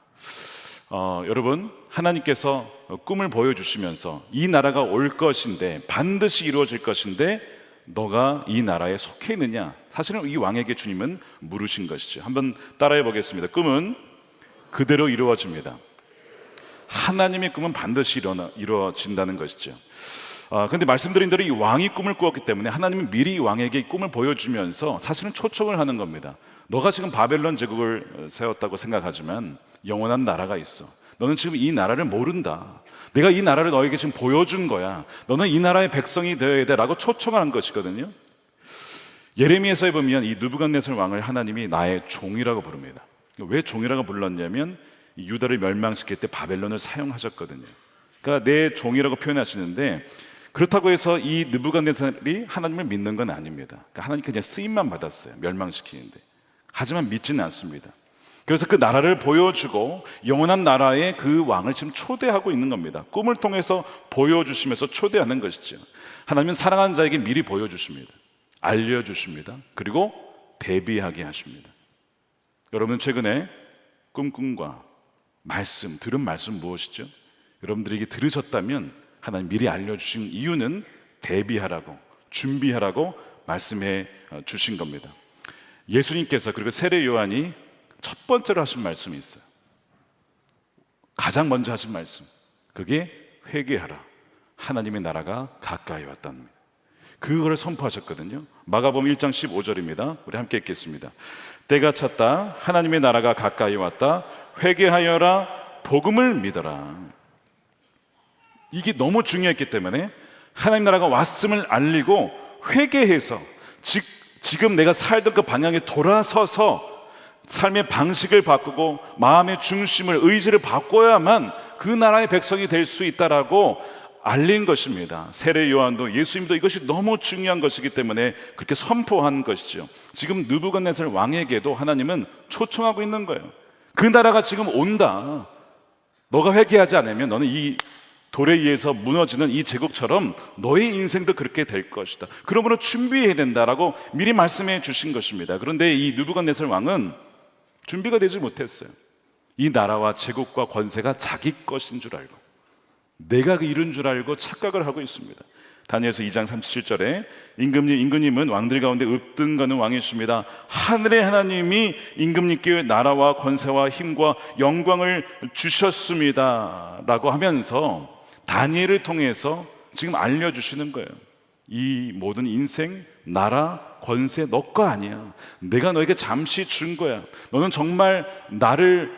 여러분, 하나님께서 꿈을 보여주시면서 이 나라가 올 것인데 반드시 이루어질 것인데 너가 이 나라에 속해 있느냐? 사실은 이 왕에게 주님은 물으신 것이죠. 한번 따라해 보겠습니다. 꿈은 그대로 이루어집니다. 하나님의 꿈은 반드시 이루어진다는 것이죠. 근데 말씀드린 대로 이 왕이 꿈을 꾸었기 때문에 하나님은 미리 이 왕에게 이 꿈을 보여주면서 사실은 초청을 하는 겁니다. 너가 지금 바벨론 제국을 세웠다고 생각하지만 영원한 나라가 있어. 너는 지금 이 나라를 모른다. 내가 이 나라를 너에게 지금 보여준 거야. 너는 이 나라의 백성이 되어야 돼 라고 초청하는 것이거든요. 예레미야서에 보면 이 느부갓네살 왕을 하나님이 나의 종이라고 부릅니다. 왜 종이라고 불렀냐면 유다를 멸망시킬 때 바벨론을 사용하셨거든요. 그러니까 내 종이라고 표현하시는데, 그렇다고 해서 이 느부갓네살이 하나님을 믿는 건 아닙니다. 그러니까 하나님 그냥 쓰임만 받았어요, 멸망시키는데. 하지만 믿지는 않습니다. 그래서 그 나라를 보여주고 영원한 나라의 그 왕을 지금 초대하고 있는 겁니다. 꿈을 통해서 보여주시면서 초대하는 것이죠. 하나님은 사랑하는 자에게 미리 보여주십니다. 알려주십니다. 그리고 대비하게 하십니다. 여러분 최근에 꿈과 말씀, 들은 말씀 무엇이죠? 여러분들이 이게 들으셨다면 하나님 미리 알려주신 이유는 대비하라고, 준비하라고 말씀해 주신 겁니다. 예수님께서, 그리고 세례 요한이 첫 번째로 하신 말씀이 있어요. 가장 먼저 하신 말씀, 그게 회개하라, 하나님의 나라가 가까이 왔답니다. 그거를 선포하셨거든요. 마가복음 1장 15절입니다. 우리 함께 읽겠습니다. 때가 찼다, 하나님의 나라가 가까이 왔다, 회개하여라, 복음을 믿어라. 이게 너무 중요했기 때문에 하나님 나라가 왔음을 알리고 회개해서 지금 내가 살던 그 방향에 돌아서서 삶의 방식을 바꾸고 마음의 중심을, 의지를 바꿔야만 그 나라의 백성이 될 수 있다라고 알린 것입니다. 세례 요한도, 예수님도 이것이 너무 중요한 것이기 때문에 그렇게 선포한 것이죠. 지금 느부갓네살 왕에게도 하나님은 초청하고 있는 거예요. 그 나라가 지금 온다. 너가 회개하지 않으면 너는 이 돌에 의해서 무너지는 이 제국처럼 너의 인생도 그렇게 될 것이다. 그러므로 준비해야 된다라고 미리 말씀해 주신 것입니다. 그런데 이 느부갓네살 왕은 준비가 되지 못했어요. 이 나라와 제국과 권세가 자기 것인 줄 알고, 내가 이룬 줄 알고 착각을 하고 있습니다. 다니엘서 2장 37절에 임금님은 왕들 가운데 읍등거는 왕이십니다. 하늘의 하나님이 임금님께 나라와 권세와 힘과 영광을 주셨습니다 라고 하면서 다니엘을 통해서 지금 알려주시는 거예요. 이 모든 인생, 나라, 권세 너 거 아니야. 내가 너에게 잠시 준 거야. 너는 정말 나를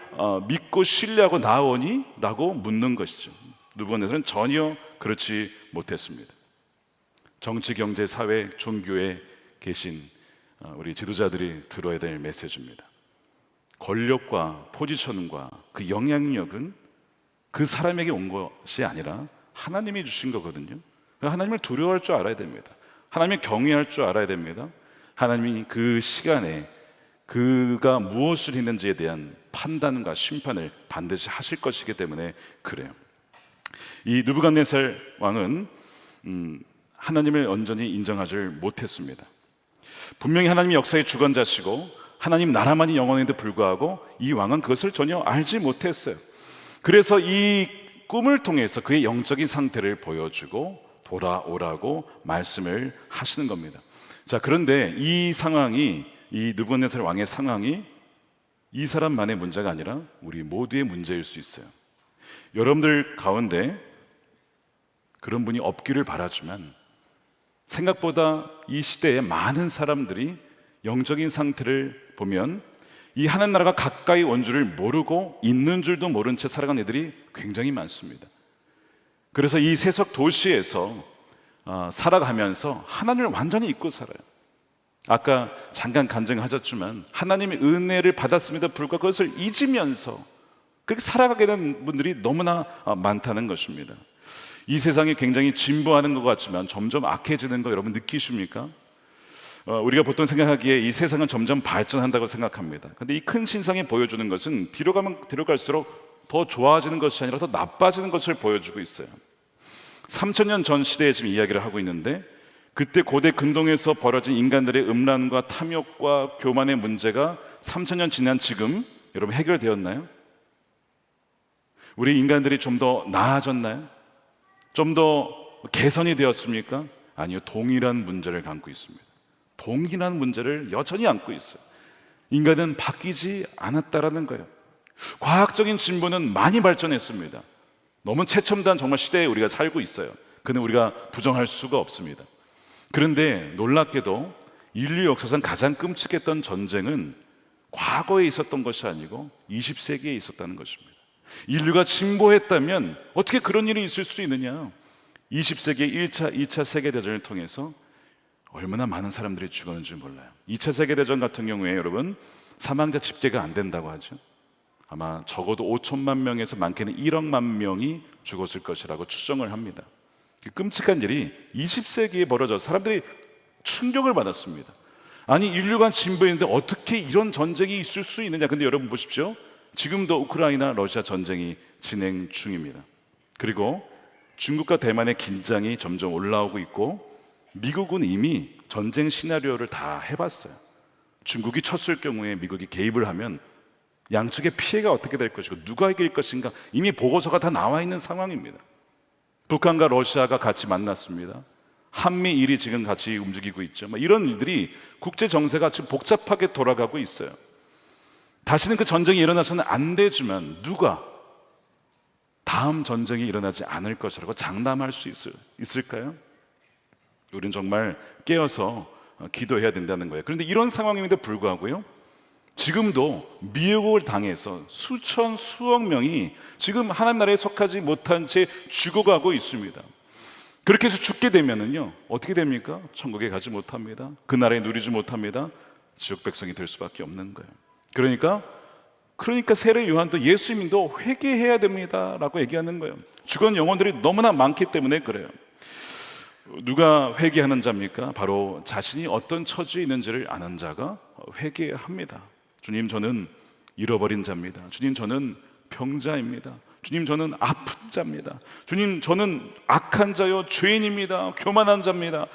믿고 신뢰하고 나오니? 라고 묻는 것이죠. 느부갓네살은 전혀 그렇지 못했습니다. 정치, 경제, 사회, 종교에 계신 우리 지도자들이 들어야 될 메시지입니다. 권력과 포지션과 그 영향력은 그 사람에게 온 것이 아니라 하나님이 주신 거거든요. 하나님을 두려워할 줄 알아야 됩니다. 하나님을 경외할 줄 알아야 됩니다. 하나님이 그 시간에 그가 무엇을 했는지에 대한 판단과 심판을 반드시 하실 것이기 때문에 그래요. 이 느부갓네살 왕은 하나님을 온전히 인정하지 못했습니다. 분명히 하나님이 역사의 주관자시고 하나님 나라만이 영원한데도 불구하고 이 왕은 그것을 전혀 알지 못했어요. 그래서 이 꿈을 통해서 그의 영적인 상태를 보여주고 돌아오라고 말씀을 하시는 겁니다. 자, 그런데 이 상황이, 이 느부갓네살 왕의 상황이 이 사람만의 문제가 아니라 우리 모두의 문제일 수 있어요. 여러분들 가운데 그런 분이 없기를 바라지만 생각보다 이 시대에 많은 사람들이 영적인 상태를 보면 이 하나님 나라가 가까이 온 줄을 모르고 있는 줄도 모른 채 살아가는 애들이 굉장히 많습니다. 그래서 이 세속 도시에서 살아가면서 하나님을 완전히 잊고 살아요. 아까 잠깐 간증하셨지만 하나님의 은혜를 받았음에도 불구하고 그것을 잊으면서 그렇게 살아가게 된 분들이 너무나 많다는 것입니다. 이 세상이 굉장히 진보하는 것 같지만 점점 악해지는 거 여러분 느끼십니까? 우리가 보통 생각하기에 이 세상은 점점 발전한다고 생각합니다. 그런데 이 큰 신상이 보여주는 것은 뒤로 가면 뒤로 갈수록 더 좋아지는 것이 아니라 더 나빠지는 것을 보여주고 있어요. 3000년 전 시대에 지금 이야기를 하고 있는데, 그때 고대 근동에서 벌어진 인간들의 음란과 탐욕과 교만의 문제가 3000년 지난 지금 여러분 해결되었나요? 우리 인간들이 좀 더 나아졌나요? 좀 더 개선이 되었습니까? 아니요, 동일한 문제를 안고 있습니다. 동일한 문제를 여전히 안고 있어요. 인간은 바뀌지 않았다라는 거예요. 과학적인 진보는 많이 발전했습니다. 너무 최첨단 정말 시대에 우리가 살고 있어요. 그는 우리가 부정할 수가 없습니다. 그런데 놀랍게도 인류 역사상 가장 끔찍했던 전쟁은 과거에 있었던 것이 아니고 20세기에 있었다는 것입니다. 인류가 진보했다면 어떻게 그런 일이 있을 수 있느냐? 20세기의 1차, 2차 세계대전을 통해서 얼마나 많은 사람들이 죽었는지 몰라요. 2차 세계대전 같은 경우에 여러분 사망자 집계가 안 된다고 하죠. 아마 적어도 5천만 명에서 많게는 1억만 명이 죽었을 것이라고 추정을 합니다. 끔찍한 일이 20세기에 벌어져 사람들이 충격을 받았습니다. 아니 인류가 진보했는데 어떻게 이런 전쟁이 있을 수 있느냐. 근데 여러분 보십시오. 지금도 우크라이나 러시아 전쟁이 진행 중입니다. 그리고 중국과 대만의 긴장이 점점 올라오고 있고 미국은 이미 전쟁 시나리오를 다 해봤어요. 중국이 쳤을 경우에 미국이 개입을 하면 양측의 피해가 어떻게 될 것이고 누가 이길 것인가 이미 보고서가 다 나와 있는 상황입니다. 북한과 러시아가 같이 만났습니다. 한미일이 지금 같이 움직이고 있죠. 이런 일들이 국제 정세가 지금 복잡하게 돌아가고 있어요. 다시는 그 전쟁이 일어나서는 안 되지만 누가 다음 전쟁이 일어나지 않을 것이라고 장담할 수 있을까요? 우리는 정말 깨어서 기도해야 된다는 거예요. 그런데 이런 상황임에도 불구하고요, 지금도 미혹을 당해서 수천 수억 명이 지금 하나님 나라에 속하지 못한 채 죽어가고 있습니다. 그렇게 해서 죽게 되면은요 어떻게 됩니까? 천국에 가지 못합니다. 그 나라에 누리지 못합니다. 지옥 백성이 될 수밖에 없는 거예요. 그러니까 세례 요한도 예수님도 회개해야 됩니다라고 얘기하는 거예요. 죽은 영혼들이 너무나 많기 때문에 그래요. 누가 회개하는 자입니까? 바로 자신이 어떤 처지에 있는지를 아는 자가 회개합니다. 주님, 저는 잃어버린 자입니다. 주님, 저는 병자입니다. 주님, 저는 아픈 자입니다. 주님, 저는 악한 자요 죄인입니다. 교만한 자입니다.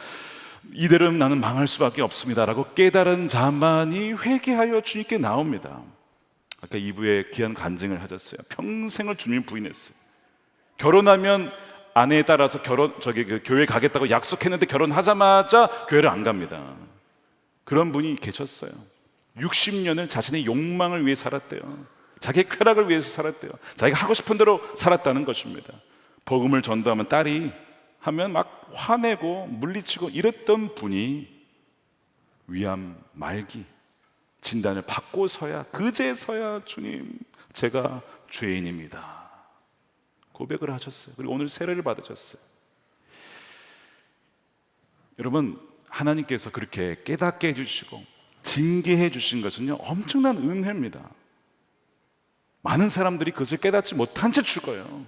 이대로는 나는 망할 수밖에 없습니다 라고 깨달은 자만이 회개하여 주님께 나옵니다. 아까 2부에 귀한 간증을 하셨어요. 평생을 주님 부인했어요. 결혼하면 아내에 따라서 교회 가겠다고 약속했는데 결혼하자마자 교회를 안 갑니다. 그런 분이 계셨어요. 60년을 자신의 욕망을 위해 살았대요. 자기의 쾌락을 위해서 살았대요. 자기가 하고 싶은 대로 살았다는 것입니다. 복음을 전도하면 딸이 하면 막 화내고 물리치고 이랬던 분이 위암 말기 진단을 받고서야 그제서야 주님, 제가 죄인입니다 고백을 하셨어요. 그리고 오늘 세례를 받으셨어요. 여러분, 하나님께서 그렇게 깨닫게 해주시고 징계해 주신 것은요 엄청난 은혜입니다. 많은 사람들이 그것을 깨닫지 못한 채 죽어요.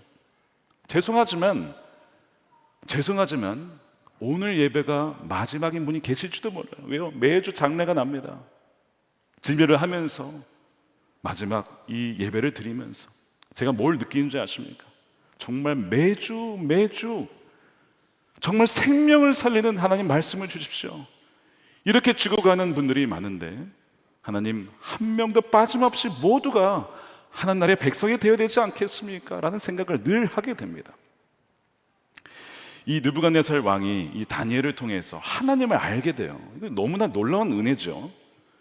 죄송하지만 오늘 예배가 마지막인 분이 계실지도 몰라요. 왜요? 매주 장례가 납니다. 진료를 하면서 마지막 이 예배를 드리면서 제가 뭘 느끼는지 아십니까? 정말 매주 정말 생명을 살리는 하나님 말씀을 주십시오. 이렇게 죽어가는 분들이 많은데 하나님 한 명도 빠짐없이 모두가 하나님 나라의 백성이 되어야 되지 않겠습니까? 라는 생각을 늘 하게 됩니다. 이 느부갓네살 왕이 이 다니엘을 통해서 하나님을 알게 돼요. 이거 너무나 놀라운 은혜죠.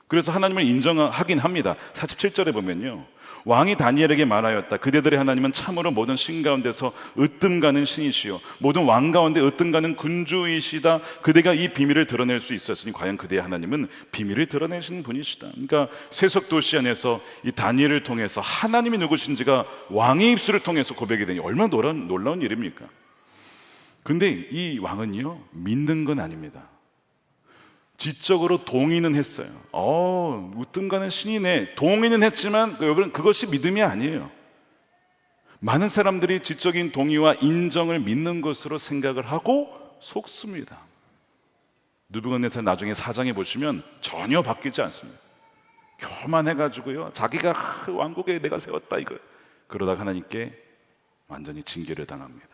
그래서 하나님을 인정하긴 합니다. 47절에 보면요, 왕이 다니엘에게 말하였다. 그대들의 하나님은 참으로 모든 신 가운데서 으뜸가는 신이시요 모든 왕 가운데 으뜸가는 군주이시다. 그대가 이 비밀을 드러낼 수 있었으니 과연 그대의 하나님은 비밀을 드러내시는 분이시다. 그러니까 세속 도시 안에서 이 다니엘을 통해서 하나님이 누구신지가 왕의 입술을 통해서 고백이 되니 얼마나 놀라운 일입니까? 근데 이 왕은요 믿는 건 아닙니다. 지적으로 동의는 했어요. 으뜸가는 신이네, 동의는 했지만 여러분 그것이 믿음이 아니에요. 많은 사람들이 지적인 동의와 인정을 믿는 것으로 생각을 하고 속습니다. 느부갓네살 나중에 사장에 보시면 전혀 바뀌지 않습니다. 교만해가지고요 자기가 왕국에 내가 세웠다 이거. 그러다가 하나님께 완전히 징계를 당합니다.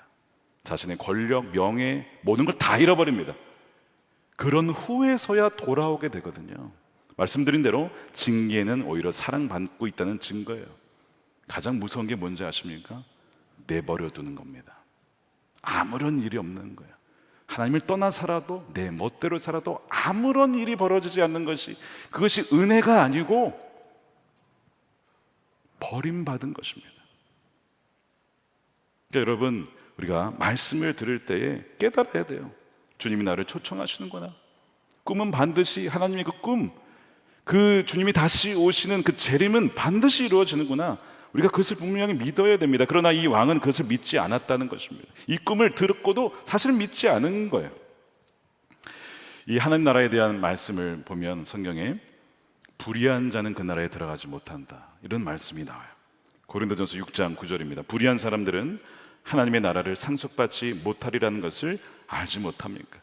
자신의 권력, 명예, 모든 걸 다 잃어버립니다. 그런 후에서야 돌아오게 되거든요. 말씀드린 대로 징계는 오히려 사랑받고 있다는 증거예요. 가장 무서운 게 뭔지 아십니까? 내버려 두는 겁니다. 아무런 일이 없는 거예요. 하나님을 떠나 살아도 내 멋대로 살아도 아무런 일이 벌어지지 않는 것이, 그것이 은혜가 아니고 버림받은 것입니다. 그러니까 여러분, 우리가 말씀을 들을 때에 깨달아야 돼요. 주님이 나를 초청하시는구나. 꿈은 반드시 하나님의 그 꿈, 그 주님이 다시 오시는 그 재림은 반드시 이루어지는구나. 우리가 그것을 분명히 믿어야 됩니다. 그러나 이 왕은 그것을 믿지 않았다는 것입니다. 이 꿈을 들었고도 사실 믿지 않은 거예요. 이 하나님 나라에 대한 말씀을 보면 성경에 불의한 자는 그 나라에 들어가지 못한다, 이런 말씀이 나와요. 고린도전서 6장 9절입니다. 불의한 사람들은 하나님의 나라를 상속받지 못하리라는 것을 알지 못합니까?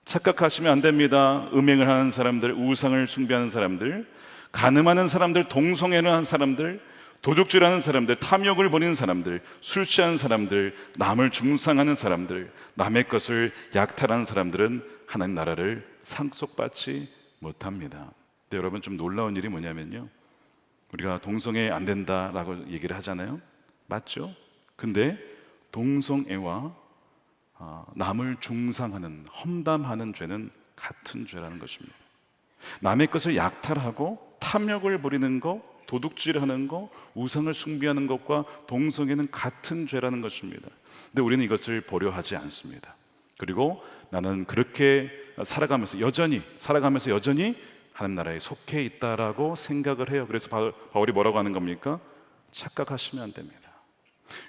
착각하시면 안 됩니다. 음행을 하는 사람들, 우상을 숭배하는 사람들, 간음하는 사람들, 동성애를 하는 사람들, 도둑질하는 사람들, 탐욕을 부리는 사람들, 술 취하는 사람들, 남을 중상하는 사람들, 남의 것을 약탈하는 사람들은 하나님 나라를 상속받지 못합니다. 근데 여러분, 좀 놀라운 일이 뭐냐면요, 우리가 동성애 안 된다라고 얘기를 하잖아요. 맞죠? 근데 동성애와 남을 중상하는, 험담하는 죄는 같은 죄라는 것입니다. 남의 것을 약탈하고 탐욕을 부리는 것, 도둑질하는 것, 우상을 숭배하는 것과 동성애는 같은 죄라는 것입니다. 근데 우리는 이것을 보려 하지 않습니다. 그리고 나는 그렇게 살아가면서 여전히 하나님 나라에 속해 있다라고 생각을 해요. 그래서 바울이 뭐라고 하는 겁니까? 착각하시면 안 됩니다.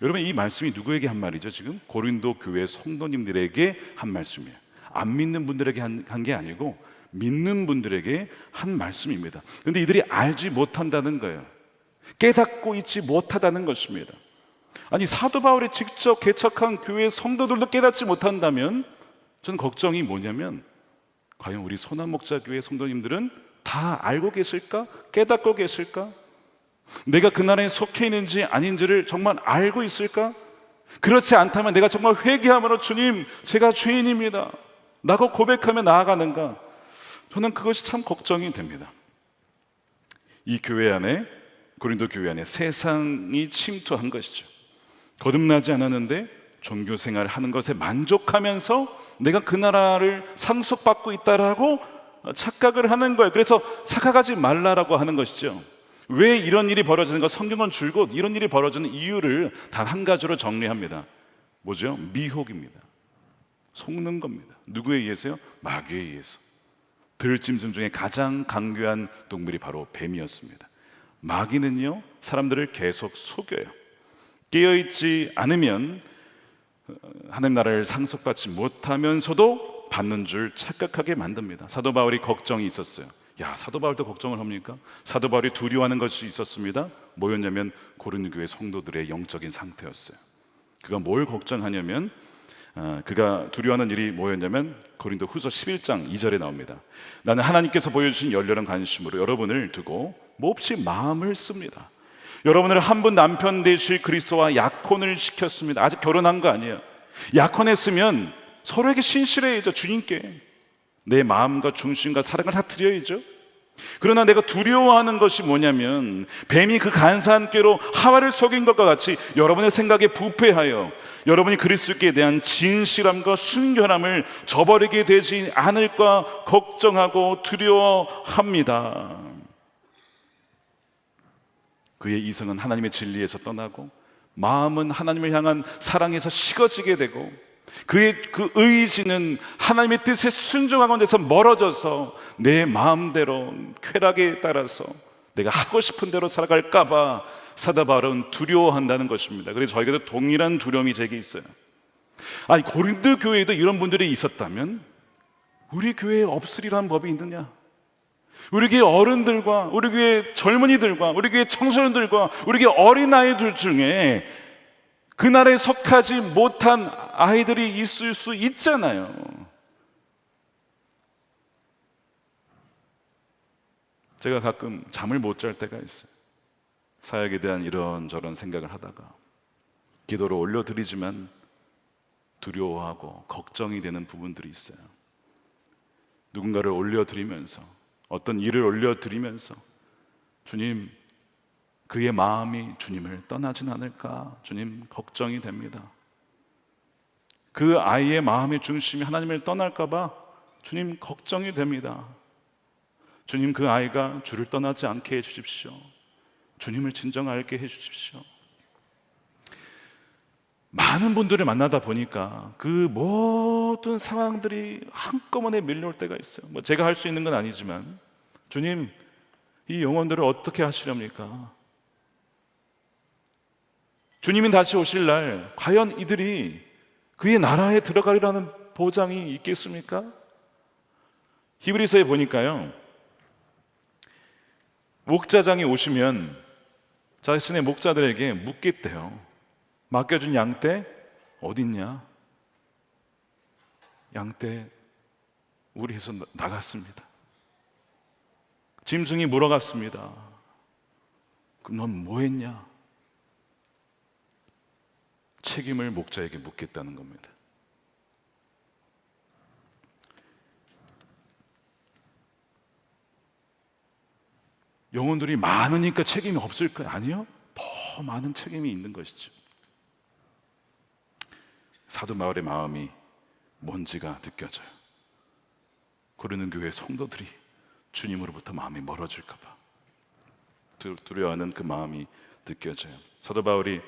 여러분, 이 말씀이 누구에게 한 말이죠? 지금 고린도 교회 성도님들에게 한 말씀이에요. 안 믿는 분들에게 한 게 아니고 믿는 분들에게 한 말씀입니다. 그런데 이들이 알지 못한다는 거예요. 깨닫고 있지 못하다는 것입니다. 아니, 사도 바울이 직접 개척한 교회 성도들도 깨닫지 못한다면 저는 걱정이 뭐냐면, 과연 우리 소남목자교회 성도님들은 다 알고 계실까? 깨닫고 계실까? 내가 그 나라에 속해 있는지 아닌지를 정말 알고 있을까? 그렇지 않다면 내가 정말 회개함으로 주님, 제가 죄인입니다 라고 고백하며 나아가는가? 저는 그것이 참 걱정이 됩니다. 이 교회 안에, 고린도 교회 안에 세상이 침투한 것이죠. 거듭나지 않았는데 종교생활을 하는 것에 만족하면서 내가 그 나라를 상속받고 있다라고 착각을 하는 거예요. 그래서 착각하지 말라라고 하는 것이죠. 왜 이런 일이 벌어지는가? 성경은 줄곧 이런 일이 벌어지는 이유를 단 한 가지로 정리합니다. 뭐죠? 미혹입니다. 속는 겁니다. 누구에 의해서요? 마귀에 의해서. 들짐승 중에 가장 강교한 동물이 바로 뱀이었습니다. 마귀는요, 사람들을 계속 속여요. 깨어있지 않으면 하나님 나라를 상속받지 못하면서도 받는 줄 착각하게 만듭니다. 사도 바울이 걱정이 있었어요. 야, 사도 바울도 걱정을 합니까? 사도 바울이 두려워하는 것이 있었습니다. 뭐였냐면 고린도 교회 성도들의 영적인 상태였어요. 그가 뭘 걱정하냐면, 그가 두려워하는 일이 뭐였냐면 고린도 후서 11장 2절에 나옵니다. 나는 하나님께서 보여주신 열렬한 관심으로 여러분을 두고 몹시 마음을 씁니다. 여러분을 한 분 남편 되실 그리스도와 약혼을 시켰습니다. 아직 결혼한 거 아니에요. 약혼했으면 서로에게 신실해야죠. 주님께 내 마음과 중심과 사랑을 다 드려야죠. 그러나 내가 두려워하는 것이 뭐냐면, 뱀이 그 간사한 꾀로 하와를 속인 것과 같이 여러분의 생각에 부패하여 여러분이 그리스도께 대한 진실함과 순결함을 저버리게 되지 않을까 걱정하고 두려워합니다. 그의 이성은 하나님의 진리에서 떠나고 마음은 하나님을 향한 사랑에서 식어지게 되고, 그의 그 의지는 하나님의 뜻에 순종하는 데서 멀어져서 내 마음대로 쾌락에 따라서 내가 하고 싶은 대로 살아갈까봐 사도 바울은 두려워한다는 것입니다. 그래서 저에게도 동일한 두려움이 제게 있어요. 아니, 고린도 교회에도 이런 분들이 있었다면 우리 교회에 없으리라는 법이 있느냐? 우리 교회 어른들과 우리 교회 젊은이들과 우리 교회 청소년들과 우리 교회 어린아이들 중에 그 나라에 속하지 못한 아이들이 있을 수 있잖아요. 제가 가끔 잠을 못 잘 때가 있어요. 사역에 대한 이런저런 생각을 하다가 기도를 올려드리지만 두려워하고 걱정이 되는 부분들이 있어요. 누군가를 올려드리면서, 어떤 일을 올려드리면서 주님, 그의 마음이 주님을 떠나진 않을까? 주님, 걱정이 됩니다. 그 아이의 마음의 중심이 하나님을 떠날까 봐 주님, 걱정이 됩니다. 주님, 그 아이가 주를 떠나지 않게 해주십시오. 주님을 진정 알게 해주십시오. 많은 분들을 만나다 보니까 그 모든 상황들이 한꺼번에 밀려올 때가 있어요. 뭐 제가 할 수 있는 건 아니지만, 주님, 이 영혼들을 어떻게 하시렵니까? 주님이 다시 오실 날 과연 이들이 그의 나라에 들어가리라는 보장이 있겠습니까? 히브리서에 보니까요, 목자장이 오시면 자신의 목자들에게 묻겠대요. 맡겨준 양떼 어딨냐? 양떼 우리 해서 나갔습니다. 짐승이 물어갔습니다. 그럼 넌 뭐 했냐? 책임을 목자에게 묻겠다는 겁니다. 영혼들이 많으니까 책임이 없을까요? 아니요. 더 많은 책임이 있는 것이죠. 사도 바울의 마음이 뭔지가 느껴져요. 고린도 교회 성도들이 주님으로부터 마음이 멀어질까 봐 두려워하는 그 마음이 느껴져요. 사도 바울이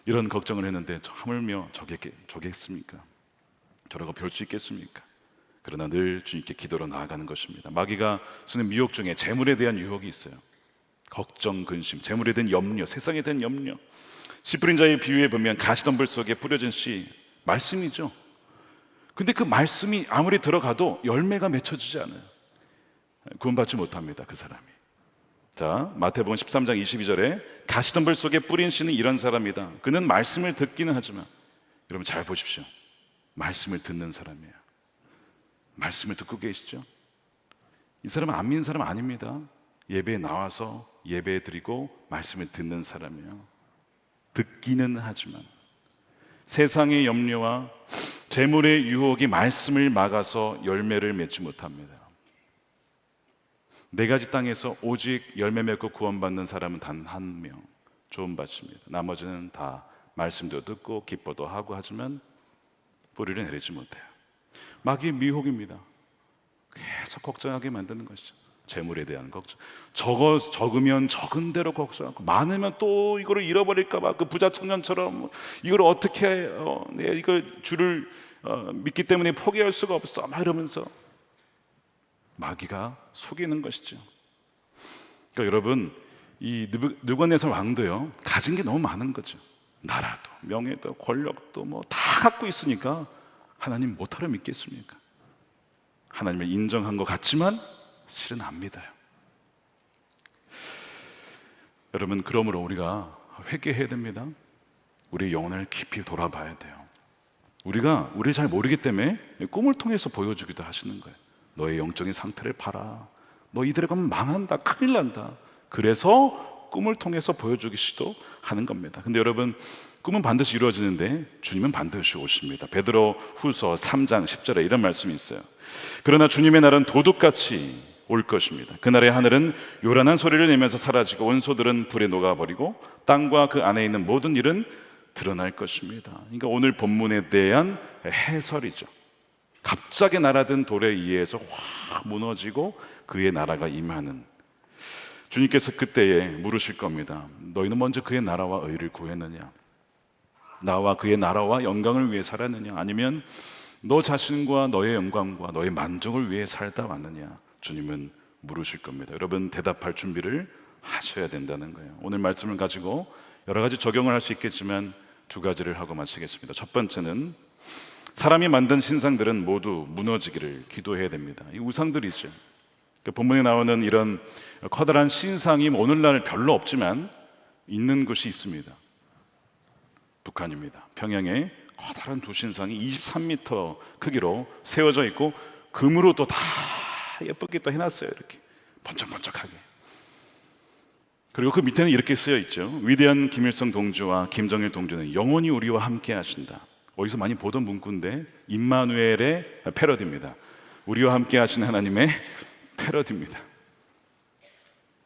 이런 걱정을 했는데 하물며 저겠습니까? 저라고 별 수 있겠습니까? 그러나 늘 주님께 기도로 나아가는 것입니다. 마귀가 쓰는 미혹 중에 재물에 대한 유혹이 있어요. 걱정, 근심, 재물에 대한 염려, 세상에 대한 염려. 씨 뿌린 자의 비유에 보면 가시덤불 속에 뿌려진 씨, 말씀이죠. 근데 그 말씀이 아무리 들어가도 열매가 맺혀지지 않아요. 구원받지 못합니다, 그 사람이. 자, 마태복음 13장 22절에 가시덤불 속에 뿌린 씨는 이런 사람이다. 그는 말씀을 듣기는 하지만, 여러분 잘 보십시오. 말씀을 듣는 사람이에요. 말씀을 듣고 계시죠? 이 사람은 안 믿는 사람 아닙니다. 예배에 나와서 예배 드리고 말씀을 듣는 사람이에요. 듣기는 하지만 세상의 염려와 재물의 유혹이 말씀을 막아서 열매를 맺지 못합니다. 네 가지 땅에서 오직 열매 맺고 구원받는 사람은 단 한 명, 구원받습니다. 나머지는 다 말씀도 듣고 기뻐도 하고 하지만 뿌리를 내리지 못해요. 마귀의 미혹입니다. 계속 걱정하게 만드는 것이죠. 재물에 대한 걱정. 적으면 적은 대로 걱정하고, 많으면 또 이거를 잃어버릴까 봐, 그 부자 청년처럼 이걸 어떻게 내가 이걸 주를 믿기 때문에 포기할 수가 없어 막 이러면서 마귀가 속이는 것이죠. 그러니까 여러분, 이 느부갓네살 왕도요, 가진 게 너무 많은 거죠. 나라도 명예도 권력도 뭐 다 갖고 있으니까 하나님 못하러 믿겠습니까? 하나님을 인정한 것 같지만 실은 안 믿어요. 여러분, 그러므로 우리가 회개해야 됩니다. 우리의 영혼을 깊이 돌아봐야 돼요. 우리가 우리를 잘 모르기 때문에 꿈을 통해서 보여주기도 하시는 거예요. 너의 영적인 상태를 봐라. 너 이대로 가면 망한다, 큰일 난다. 그래서 꿈을 통해서 보여주기도 하는 겁니다. 근데 여러분, 꿈은 반드시 이루어지는데 주님은 반드시 오십니다. 베드로 후서 3장 10절에 이런 말씀이 있어요. 그러나 주님의 날은 도둑같이 올 것입니다. 그날의 하늘은 요란한 소리를 내면서 사라지고 원소들은 불에 녹아버리고 땅과 그 안에 있는 모든 일은 드러날 것입니다. 그러니까 오늘 본문에 대한 해설이죠. 갑자기 날아든 돌에 의해서 확 무너지고 그의 나라가 임하는, 주님께서 그때에 물으실 겁니다. 너희는 먼저 그의 나라와 의를 구했느냐? 나와 그의 나라와 영광을 위해 살았느냐? 아니면 너 자신과 너의 영광과 너의 만족을 위해 살다 왔느냐? 주님은 물으실 겁니다. 여러분, 대답할 준비를 하셔야 된다는 거예요. 오늘 말씀을 가지고 여러 가지 적용을 할 수 있겠지만 두 가지를 하고 마치겠습니다. 첫 번째는 사람이 만든 신상들은 모두 무너지기를 기도해야 됩니다. 이 우상들이죠. 본문에 나오는 이런 커다란 신상이 오늘날 별로 없지만 있는 곳이 있습니다. 북한입니다. 평양에 커다란 두 신상이 23m 크기로 세워져 있고 금으로 또 다 예쁘게 또 해놨어요. 이렇게 번쩍번쩍하게. 그리고 그 밑에는 이렇게 쓰여 있죠. 위대한 김일성 동지와 김정일 동지는 영원히 우리와 함께 하신다. 어디서 많이 보던 문구인데 임마누엘의 패러디입니다. 우리와 함께 하신 하나님의 패러디입니다.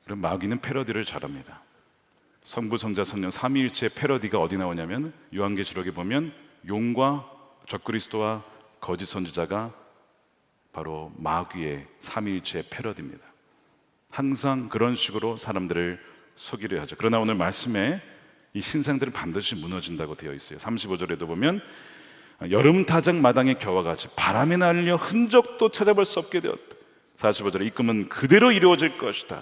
그럼 마귀는 패러디를 잘합니다. 성부, 성자, 성령 삼위일체의 패러디가 어디 나오냐면 요한계시록에 보면 용과 적그리스도와 거짓 선지자가 바로 마귀의 삼위일체의 패러디입니다. 항상 그런 식으로 사람들을 속이려 하죠. 그러나 오늘 말씀에 이 신상들은 반드시 무너진다고 되어 있어요. 35절에도 보면 여름 타작 마당의 겨와 같이 바람에 날려 흔적도 찾아볼 수 없게 되었다. 45절에 이 꿈은 그대로 이루어질 것이다.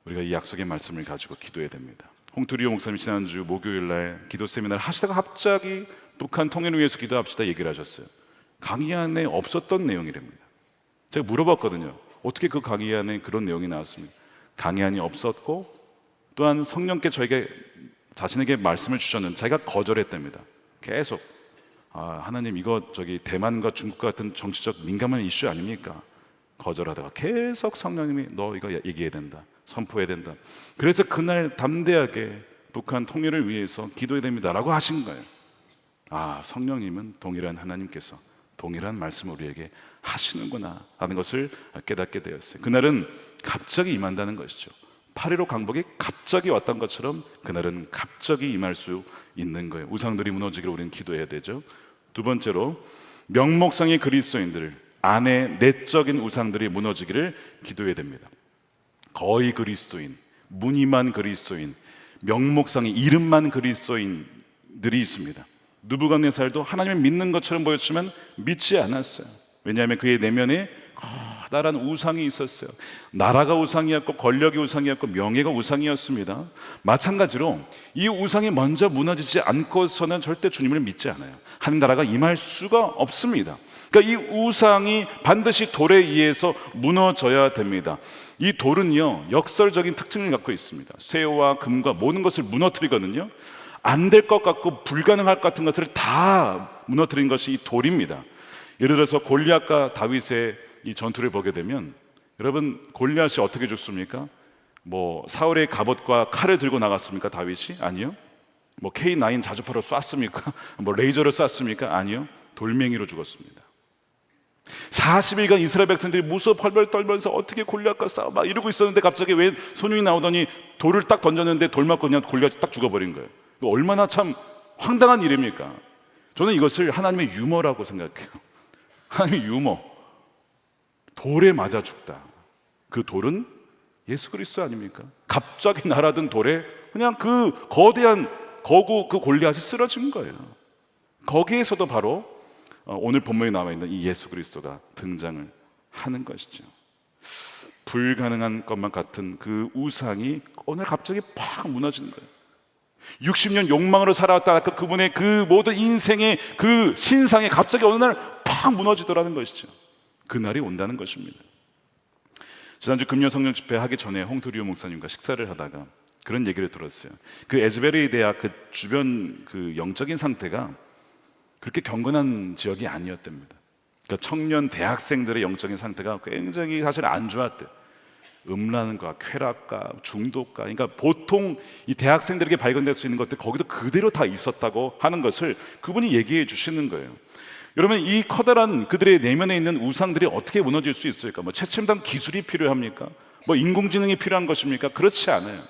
우리가 이 약속의 말씀을 가지고 기도해야 됩니다. 홍투리오 목사님이 지난주 목요일 날 기도 세미나를 하시다가 갑자기 북한 통일을 위해서 기도합시다 얘기를 하셨어요. 강의 안에 없었던 내용이랍니다. 제가 물어봤거든요. 어떻게 그 강의 안에 그런 내용이 나왔습니까? 강의 안이 없었고 또한 성령께 저에게 자신에게 말씀을 주셨는데 자기가 거절했답니다. 계속 하나님 이거 대만과 중국 같은 정치적 민감한 이슈 아닙니까? 거절하다가 계속 성령님이 너 이거 얘기해야 된다, 선포해야 된다. 그래서 그날 담대하게 북한 통일을 위해서 기도해야 됩니다라고 하신 거예요. 성령님은 동일한 하나님께서 동일한 말씀을 우리에게 하시는구나 하는 것을 깨닫게 되었어요. 그날은 갑자기 임한다는 것이죠. 8.15 강복이 갑자기 왔던 것처럼 그날은 갑자기 임할 수 있는 거예요. 우상들이 무너지기를 우리는 기도해야 되죠. 두 번째로 명목상의 그리스도인들 안에 내적인 우상들이 무너지기를 기도해야 됩니다. 거의 그리스도인, 무늬만 그리스도인, 명목상의 이름만 그리스도인들이 있습니다. 느부갓네살도 하나님을 믿는 것처럼 보였지만 믿지 않았어요. 왜냐하면 그의 내면에 커다란 우상이 있었어요. 나라가 우상이었고 권력이 우상이었고 명예가 우상이었습니다. 마찬가지로 이 우상이 먼저 무너지지 않고서는 절대 주님을 믿지 않아요. 하나님 나라가 임할 수가 없습니다. 그러니까 이 우상이 반드시 돌에 의해서 무너져야 됩니다. 이 돌은요 역설적인 특징을 갖고 있습니다. 쇠와 금과 모든 것을 무너뜨리거든요. 안 될 것 같고 불가능할 것 같은 것들을 다 무너뜨린 것이 이 돌입니다. 예를 들어서 골리앗과 다윗의 이 전투를 보게 되면 여러분 골리앗이 어떻게 죽습니까? 사울의 갑옷과 칼을 들고 나갔습니까? 다윗이? 아니요. K9 자주포로 쐈습니까? 레이저로 쐈습니까? 아니요. 돌멩이로 죽었습니다. 40일간 이스라엘 백성들이 무서워 펄펄 떨면서 어떻게 골리앗과 싸워 막 이러고 있었는데 갑자기 왜 손님이 나오더니 돌을 딱 던졌는데 돌 맞고 그냥 골리앗이 딱 죽어버린 거예요. 얼마나 참 황당한 일입니까? 저는 이것을 하나님의 유머라고 생각해요. 하나님의 유머. 돌에 맞아 죽다. 그 돌은 예수 그리스도 아닙니까? 갑자기 날아든 돌에 그냥 그 거대한 거구 그 골리앗이 쓰러진 거예요. 거기에서도 바로 오늘 본문에 나와 있는 이 예수 그리스도가 등장을 하는 것이죠. 불가능한 것만 같은 그 우상이 오늘 갑자기 팍 무너지는 거예요. 60년 욕망으로 살아왔다 그분의 그 모든 인생의 그 신상이 갑자기 어느 날 팍 무너지더라는 것이죠. 그날이 온다는 것입니다. 지난주 금요 성령 집회 하기 전에 홍투리오 목사님과 식사를 하다가 그런 얘기를 들었어요. 그 에즈베리 대학 그 주변 그 영적인 상태가 그렇게 경건한 지역이 아니었답니다. 그러니까 청년 대학생들의 영적인 상태가 굉장히 사실 안 좋았대요. 음란과 쾌락과 중독과, 그러니까 보통 이 대학생들에게 발견될 수 있는 것들 거기도 그대로 다 있었다고 하는 것을 그분이 얘기해 주시는 거예요. 여러분 이 커다란 그들의 내면에 있는 우상들이 어떻게 무너질 수 있을까? 최첨단 기술이 필요합니까? 인공지능이 필요한 것입니까? 그렇지 않아요.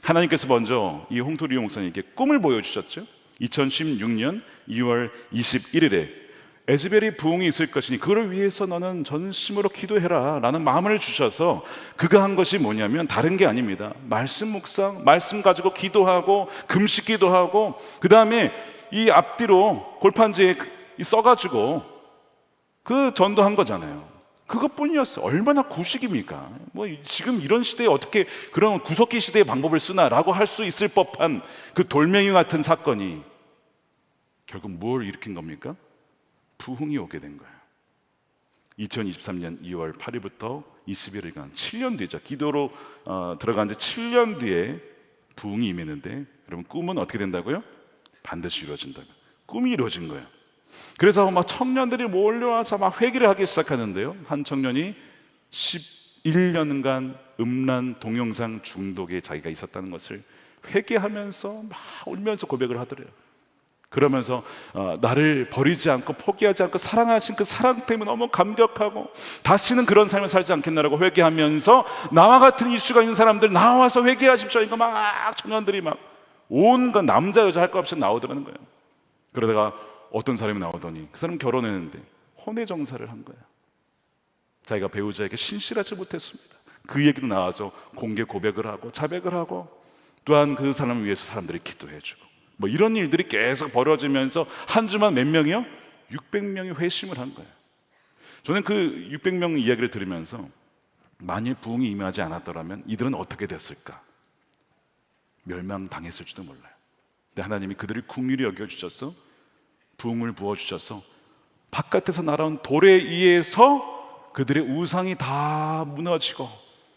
하나님께서 먼저 이 홍투리오 목사님께 꿈을 보여주셨죠. 2016년 2월 21일에 에즈벨이 부흥이 있을 것이니 그를 위해서 너는 전심으로 기도해라 라는 마음을 주셔서 그가 한 것이 뭐냐면 다른 게 아닙니다. 말씀 묵상, 말씀 가지고 기도하고 금식 기도하고 그 다음에 이 앞뒤로 골판지에 써가지고 그 전도한 거잖아요. 그것뿐이었어요. 얼마나 구식입니까? 지금 이런 시대에 어떻게 그런 구석기 시대의 방법을 쓰나라고 할 수 있을 법한 그 돌멩이 같은 사건이 결국 뭘 일으킨 겁니까? 부흥이 오게 된 거예요. 2023년 2월 8일부터 21일간 7년 뒤죠. 기도로 들어간 지 7년 뒤에 부흥이 임했는데 여러분 꿈은 어떻게 된다고요? 반드시 이루어진다고. 꿈이 이루어진 거예요. 그래서 청년들이 몰려와서 회개를 하기 시작하는데요. 한 청년이 11년간 음란 동영상 중독에 자기가 있었다는 것을 회개하면서 울면서 고백을 하더래요. 그러면서 나를 버리지 않고 포기하지 않고 사랑하신 그 사랑 때문에 너무 감격하고 다시는 그런 삶을 살지 않겠나라고 회개하면서 나와 같은 이슈가 있는 사람들 나와서 회개하십시오. 이거 청년들이 온갖 남자 여자 할 것 없이 나오더라는 거예요. 그러다가 어떤 사람이 나오더니 그 사람 결혼했는데 혼외정사를 한 거예요. 자기가 배우자에게 신실하지 못했습니다. 그 얘기도 나와서 공개 고백을 하고 자백을 하고 또한 그 사람을 위해서 사람들이 기도해주고, 뭐 이런 일들이 계속 벌어지면서 한 주만 몇 명이요? 600명이 회심을 한 거예요. 저는 그 600명 이야기를 들으면서 만일 부흥이 임하지 않았더라면 이들은 어떻게 됐을까? 멸망당했을지도 몰라요. 근데 하나님이 그들을 긍휼히 여겨주셔서 부흥을 부어주셔서 바깥에서 날아온 돌에 의해서 그들의 우상이 다 무너지고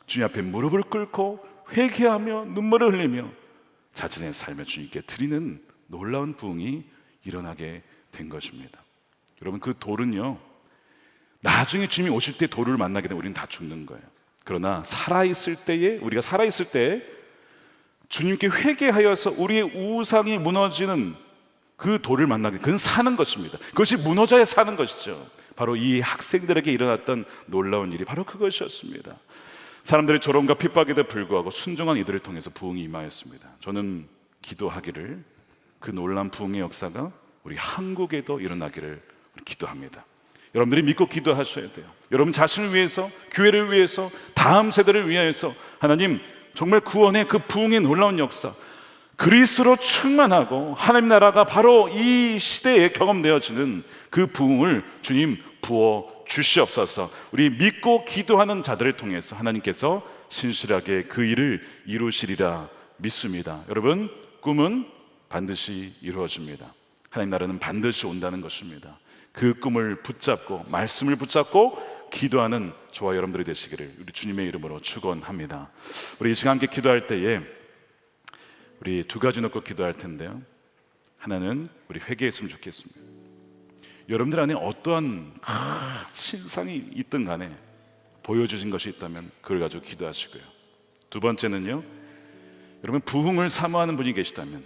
주님 앞에 무릎을 꿇고 회개하며 눈물을 흘리며 자신의 삶을 주님께 드리는 놀라운 부흥이 일어나게 된 것입니다. 여러분, 그 돌은요, 나중에 주님이 오실 때 돌을 만나게 되면 우리는 다 죽는 거예요. 그러나 살아있을 때에, 우리가 살아있을 때 주님께 회개하여서 우리의 우상이 무너지는 그 돌을 만나게, 그건 사는 것입니다. 그것이 무너져야 사는 것이죠. 바로 이 학생들에게 일어났던 놀라운 일이 바로 그것이었습니다. 사람들의 조롱과 핍박에도 불구하고 순종한 이들을 통해서 부흥이 임하였습니다. 저는 기도하기를 그 놀라운 부흥의 역사가 우리 한국에도 일어나기를 기도합니다. 여러분들이 믿고 기도하셔야 돼요. 여러분 자신을 위해서, 교회를 위해서, 다음 세대를 위해서 하나님 정말 구원의 그 부흥의 놀라운 역사, 그리스도로 충만하고 하나님 나라가 바로 이 시대에 경험되어지는 그 부흥을 주님 부어 주시옵소서. 우리 믿고 기도하는 자들을 통해서 하나님께서 신실하게 그 일을 이루시리라 믿습니다. 여러분, 꿈은 반드시 이루어집니다. 하나님 나라는 반드시 온다는 것입니다. 그 꿈을 붙잡고 말씀을 붙잡고 기도하는 저와 여러분들이 되시기를 우리 주님의 이름으로 축원합니다. 우리 이 시간 함께 기도할 때에 우리 두 가지 놓고 기도할 텐데요. 하나는 우리 회개했으면 좋겠습니다. 여러분들 안에 어떠한 신상이 있든 간에 보여주신 것이 있다면 그걸 가지고 기도하시고요. 두 번째는요, 여러분 부흥을 사모하는 분이 계시다면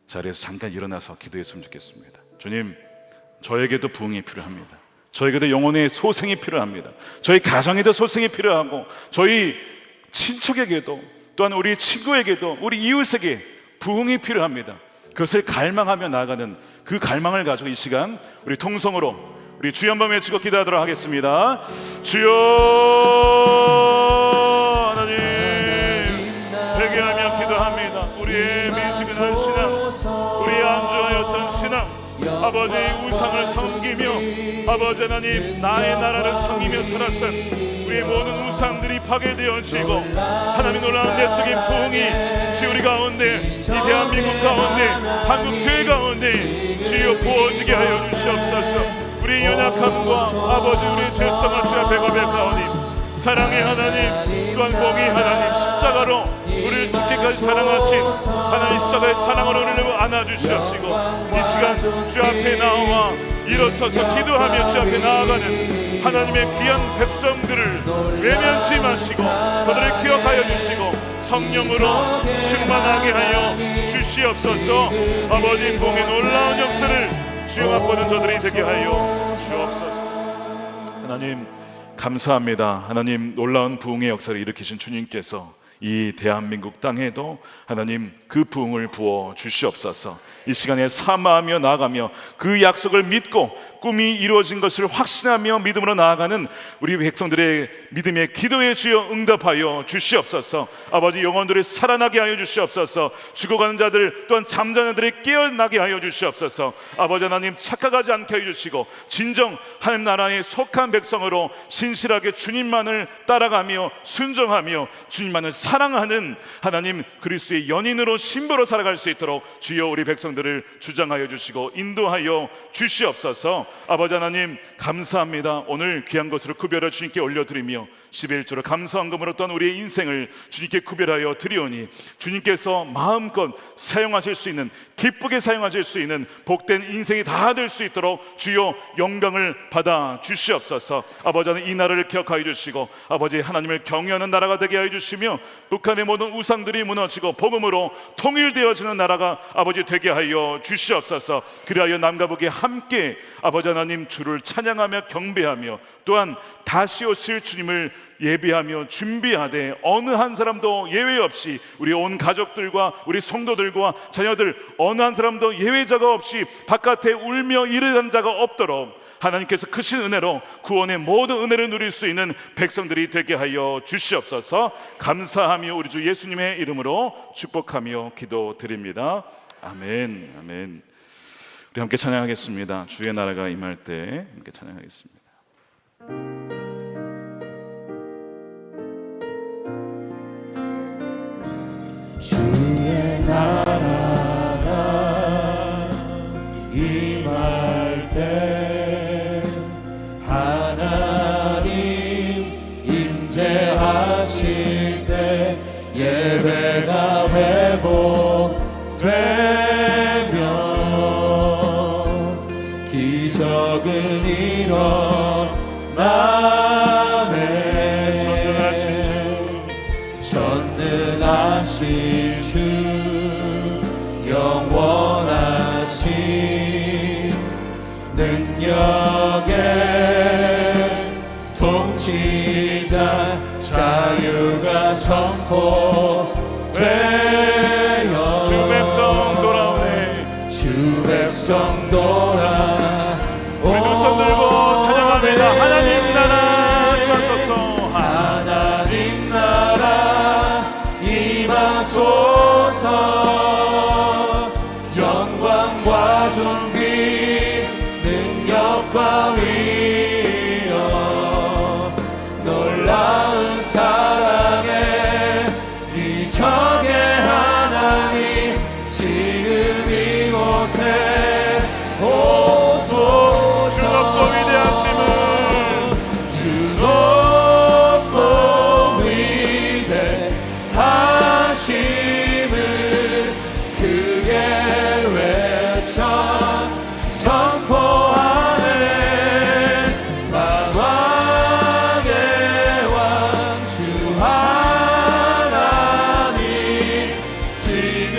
자리에서 잠깐 일어나서 기도했으면 좋겠습니다. 주님, 저에게도 부흥이 필요합니다. 저에게도 영혼의 소생이 필요합니다. 저희 가정에도 소생이 필요하고 저희 친척에게도 또한 우리 친구에게도 우리 이웃에게 부흥이 필요합니다. 그것을 갈망하며 나아가는 그 갈망을 가지고 이 시간 우리 통성으로 우리 주여 한번 외치고 기도하도록 하겠습니다. 주여, 하나님 회개하며 기도합니다. 우리의 미지근한 신앙, 우리의 안주하였던 신앙, 아버지 우상을 섬기며 아버지 하나님 나의 나라를 섬기며 살았던 우리의 모든 우상들이 파괴되어지고 하나님의 놀라운 내적인 부흥이 주여 우리 가운데, 이 대한민국 가운데, 한국 교회 가운데 주여 부어지게 하여 주시옵소서. 우리의 연약함과 아버지 우리의 죄성을 주여 앞에 고백하오니 사랑의 하나님, 또한 공의 하나님, 십자가로 우리를 죽기까지 사랑하신 하나님 십자가의 사랑으로 우리를 안아주시옵시고 이 시간 주 앞에 나와 일어서서 기도하며 주 앞에 나아가는 하나님의 귀한 백성들을 외면치 마시고 저들을 기억하여 주시고 성령으로 충만하게 하여 주시옵소서. 아버지 부흥의 놀라운 역사를 주영하고는 저들이 되게 하여 주옵소서. 하나님 감사합니다. 하나님 놀라운 부흥의 역사를 일으키신 주님께서 이 대한민국 땅에도 하나님 그 부흥을 부어 주시옵소서. 이 시간에 사모하며 나아가며 그 약속을 믿고 꿈이 이루어진 것을 확신하며 믿음으로 나아가는 우리 백성들의 믿음의 기도에 주여 응답하여 주시옵소서. 아버지 영혼들을 살아나게 하여 주시옵소서. 죽어가는 자들 또한 잠자는 자들이 깨어나게 하여 주시옵소서. 아버지 하나님 착각하지 않게 하여 주시고 진정 하나님 나라에 속한 백성으로 신실하게 주님만을 따라가며 순종하며 주님만을 사랑하는 하나님 그리스도의 연인으로 신부로 살아갈 수 있도록 주여 우리 백성들을 주장하여 주시고 인도하여 주시옵소서. 아버지 하나님 감사합니다. 오늘 귀한 것으로 구별하여 주님께 올려드리며 11조로 감사한금으로 또한 우리의 인생을 주님께 구별하여 드리오니 주님께서 마음껏 사용하실 수 있는, 기쁘게 사용하실 수 있는 복된 인생이 다 될 수 있도록 주여 영광을 받아 주시옵소서. 아버지 하나님 이 나라를 기억하여 주시고 아버지 하나님을 경외하는 나라가 되게 하여 주시며 북한의 모든 우상들이 무너지고 복음으로 통일되어지는 나라가 아버지 되게 하여 주시옵소서. 그리하여 남과 북이 함께 아버지 하나님 주를 찬양하며 경배하며 또한 다시 오실 주님을 예배하며 준비하되 어느 한 사람도 예외 없이 우리 온 가족들과 우리 성도들과 자녀들 어느 한 사람도 예외자가 없이 바깥에 울며 이르는 자가 없도록 하나님께서 크신 은혜로 구원의 모든 은혜를 누릴 수 있는 백성들이 되게 하여 주시옵소서. 감사하며 우리 주 예수님의 이름으로 축복하며 기도드립니다. 아멘. 아멘. 우리 함께 찬양하겠습니다. 주의 나라가 임할 때 함께 찬양하겠습니다. 주의 나라가 임할 때 하나님 임재하실 때 예배가 회복되며 기적은 일어나네. 전능하신 주 영원하신 능력의 통치자 자유가 선포되어 주 백성 돌아오네. 주 백성 돌아 우리 두 손 들고 찬양합니다. 하나님 나라 임하소서. 하나님 나라 임하소서. 영광과 존귀 능력과 위엄 놀라운 사랑에 기적의 하나님 지금 이곳에 오소서. 주높고 위대하심은 주높고 위대하심을 크게 외쳐 선포하네. 만왕의 왕 주 하나님 지금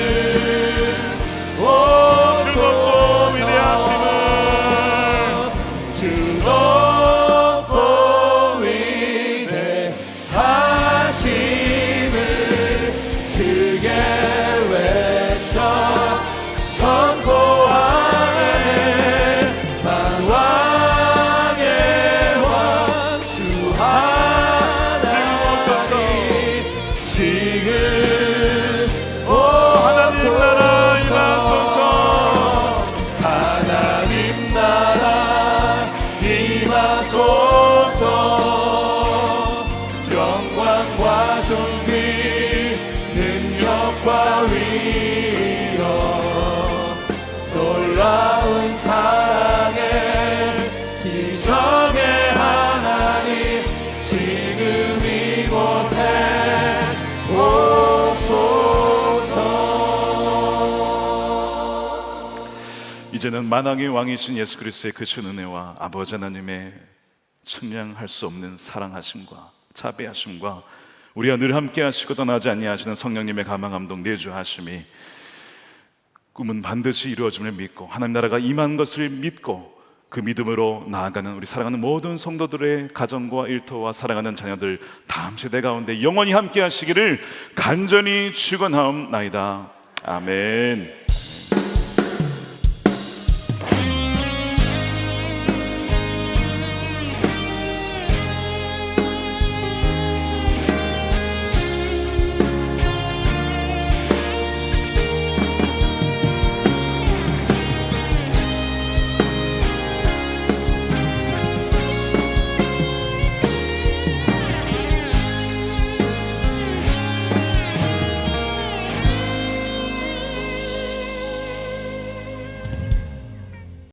주높고 위대하심은 주높고 위대하심을 크게 외쳐 선포하네. 만왕의 왕 주 하나님 지금 하나님 나라 임하소서. 하나님 나라 임하소서. 영광과 존귀 능력과 위엄 놀라운 사랑에 기적의 하나님 지금 이곳에 오소서. 이제는 만왕의 왕이신 예수 그리스도의 크신 은혜와 아버지 하나님의 측량할 수 없는 사랑하심과 자비하심과 우리와 늘 함께 하시고 떠나지 아니하시는 성령님의 감화 감동 내주하심이 꿈은 반드시 이루어짐을 믿고 하나님 나라가 임한 것을 믿고 그 믿음으로 나아가는 우리 사랑하는 모든 성도들의 가정과 일터와 사랑하는 자녀들 다음 세대 가운데 영원히 함께 하시기를 간절히 축원하옵나이다. 아멘.